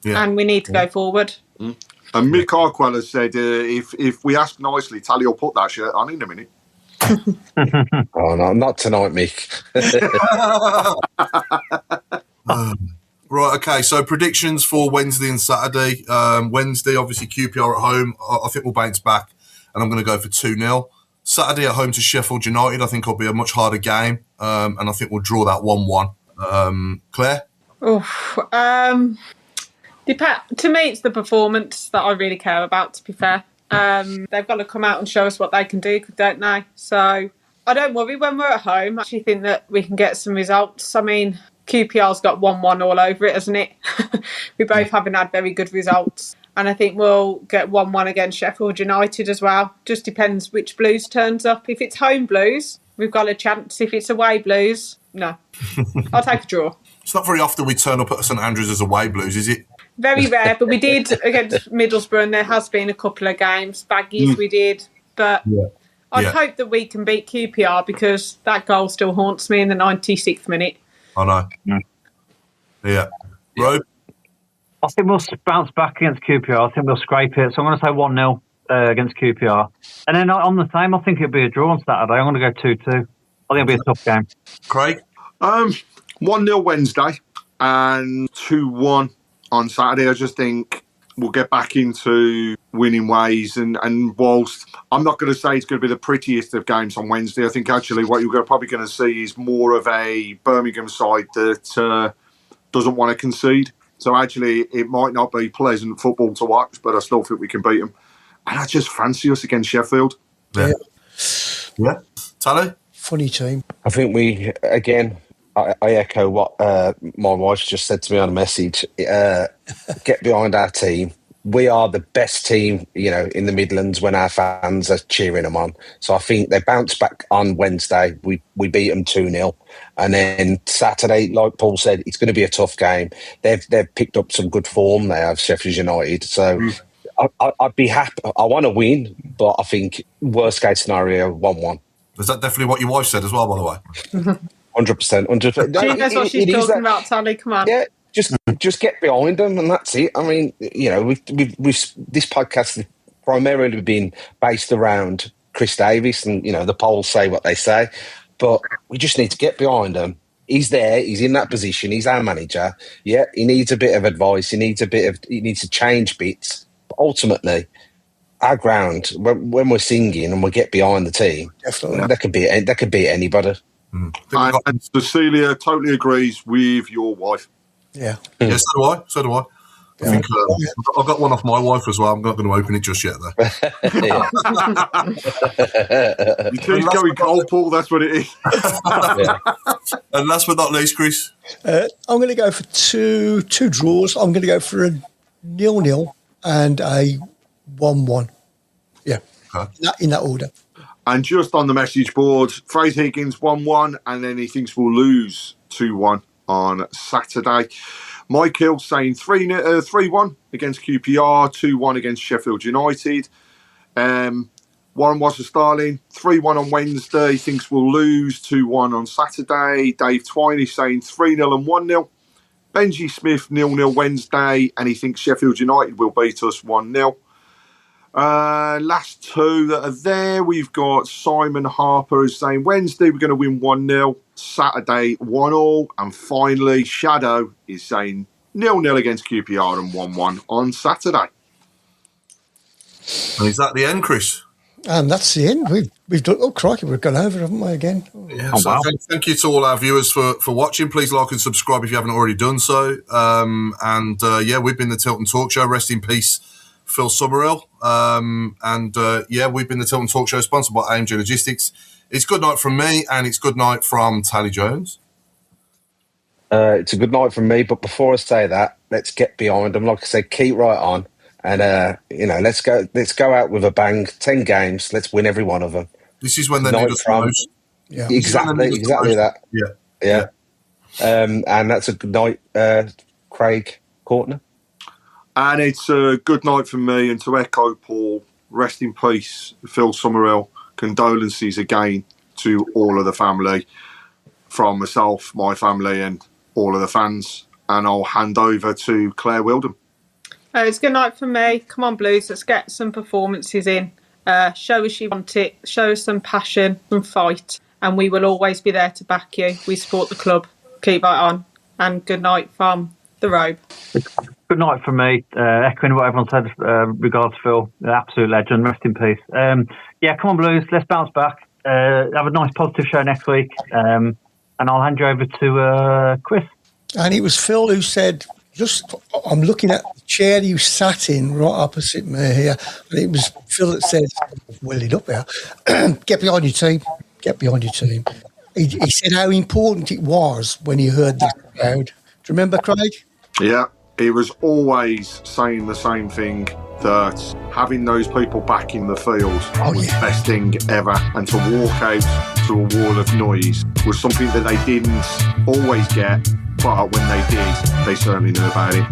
Yeah. And we need to go forward. And Mick Harkwell has said, if we ask nicely, Tally will put that shirt on in a minute. Oh, no, not tonight, Mick. Right, okay, so predictions for Wednesday and Saturday. Wednesday, obviously, QPR at home. I think we'll bounce back, and I'm going to go for 2-0. Saturday at home to Sheffield United, I think will be a much harder game, and I think we'll draw that 1-1. Claire? To me, it's the performance that I really care about, to be fair. They've got to come out and show us what they can do, don't they? So I don't worry when we're at home. I actually think that we can get some results. I mean, QPR's got 1-1 all over it, hasn't it? We both haven't had very good results. And I think we'll get 1-1 against Sheffield United as well. Just depends which Blues turns up. If it's home Blues, we've got a chance. If it's away Blues, no. I'll take a draw. It's not very often we turn up at St Andrews as away Blues, is it? Very rare, but we did against Middlesbrough, and there has been a couple of games. Baggies we did. But I'd hope that we can beat QPR, because that goal still haunts me in the 96th minute. I know. Yeah. Rob? I think we'll bounce back against QPR. I think we'll scrape it. So I'm going to say 1-0 against QPR. And then on the same, I think it'll be a draw on Saturday. I'm going to go 2-2. I think it'll be a tough game. Craig? 1-0 Wednesday and 2-1 on Saturday. I just think we'll get back into winning ways. And whilst I'm not going to say it's going to be the prettiest of games on Wednesday, I think actually what you're probably going to see is more of a Birmingham side that doesn't want to concede. So actually, it might not be pleasant football to watch, but I still think we can beat them. And I just fancy us against Sheffield. Yeah. Tally? Funny team. I think we, again, I echo what my wife just said to me on a message. Get behind our team. We are the best team, in the Midlands when our fans are cheering them on. So I think they bounce back on Wednesday. We beat them 2-0. And then Saturday, like Paul said, it's going to be a tough game. They've picked up some good form there, Sheffield United. So I'd be happy. I want to win, but I think worst case scenario, 1-1. Is that definitely what your wife said as well, by the way? 100%. She knows what she's talking about, Tally. Come on. Yeah, just get behind them, and that's it. I mean, we've this podcast has primarily been based around Chris Davies, and the polls say what they say, but we just need to get behind him. He's there. He's in that position. He's our manager. Yeah, he needs a bit of advice. He needs to change bits. But ultimately, our ground, when we're singing and we get behind the team, definitely that could be anybody. And Cecilia totally agrees with your wife. Yeah. Yeah, so do I. I think I've got one off my wife as well. I'm not going to open it just yet, though. You keep going cold, Paul. That's what it is. And last but not least, Chris? I'm going to go for two draws. I'm going to go for a 0-0 and a 1-1. Yeah, in that order. And just on the message board, Fraser Higgins 1-1, and then he thinks we'll lose 2-1 on Saturday. Michael saying 3-1 against QPR, 2-1 against Sheffield United. Warren Wasser-Starling, 3-1 on Wednesday, thinks we'll lose 2-1 on Saturday. Dave Twiney saying 3-0 and 1-0. Benji Smith 0-0 Wednesday, and he thinks Sheffield United will beat us 1-0. Last two that are there, we've got Simon Harper who's saying Wednesday we're going to win 1-0, Saturday 1-1, and finally Shadow is saying 0-0 against QPR and 1-1 on Saturday. And is that the end, Chris? And that's the end. We've done. Oh crikey, we've gone over, haven't we? Again. Yeah. So thank you to all our viewers for watching. Please like and subscribe if you haven't already done so. We've been the Tilton Talk Show. Rest in peace, Phil Summerill. We've been the Tilton Talk Show, sponsored by AMG Logistics. It's good night from me, and it's good night from Tally Jones. It's a good night from me, but before I say that, let's get behind them. Like I said, keep right on. And, let's go out with a bang. 10 games. Let's win every one of them. This is when they need us most. Yeah. Exactly that. Yeah. And that's a good night, Craig Courtney. And it's a good night from me. And to echo Paul, rest in peace, Phil Summerill. Condolences again to all of the family, from myself, my family, and all of the fans. And I'll hand over to Claire Wilden. It's good night from me. Come on, Blues, let's get some performances in. Show us you want it. Show us some passion and fight. And we will always be there to back you. We support the club. Keep right on. And good night from the Robe. Good night from me. Echoing what everyone said regards Phil. Absolute legend. Rest in peace. Come on, Blues. Let's bounce back. Have a nice positive show next week. And I'll hand you over to Chris. And it was Phil who said, I'm looking at the chair you sat in right opposite me here, and it was Phil that said, "Well, up there, get behind your team, get behind your team." He said how important it was when he heard that crowd. Do you remember, Craig? Yeah, he was always saying the same thing, that having those people back in the field was the best thing ever, and to walk out to a wall of noise was something that they didn't always get. But when they did, they certainly knew about it.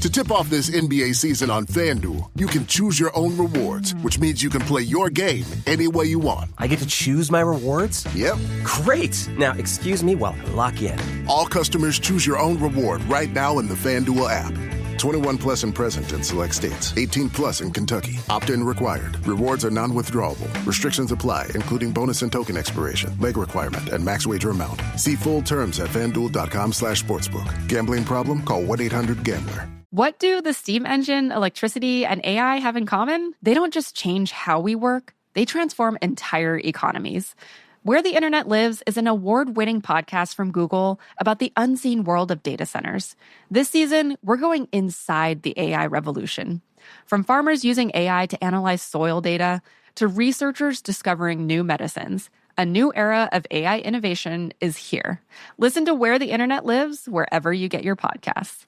To tip off this NBA season on FanDuel, you can choose your own rewards, which means you can play your game any way you want. I get to choose my rewards? Yep. Great! Now, excuse me while I lock in. All customers choose your own reward right now in the FanDuel app. 21 plus and present in select states. 18 plus in Kentucky. Opt-in required. Rewards are non-withdrawable. Restrictions apply, including bonus and token expiration, leg requirement, and max wager amount. See full terms at FanDuel.com/sportsbook. Gambling problem? Call 1-800-GAMBLER. What do the steam engine, electricity, and AI have in common? They don't just change how we work, they transform entire economies. Where the Internet Lives is an award-winning podcast from Google about the unseen world of data centers. This season, we're going inside the AI revolution. From farmers using AI to analyze soil data, to researchers discovering new medicines, a new era of AI innovation is here. Listen to Where the Internet Lives wherever you get your podcasts.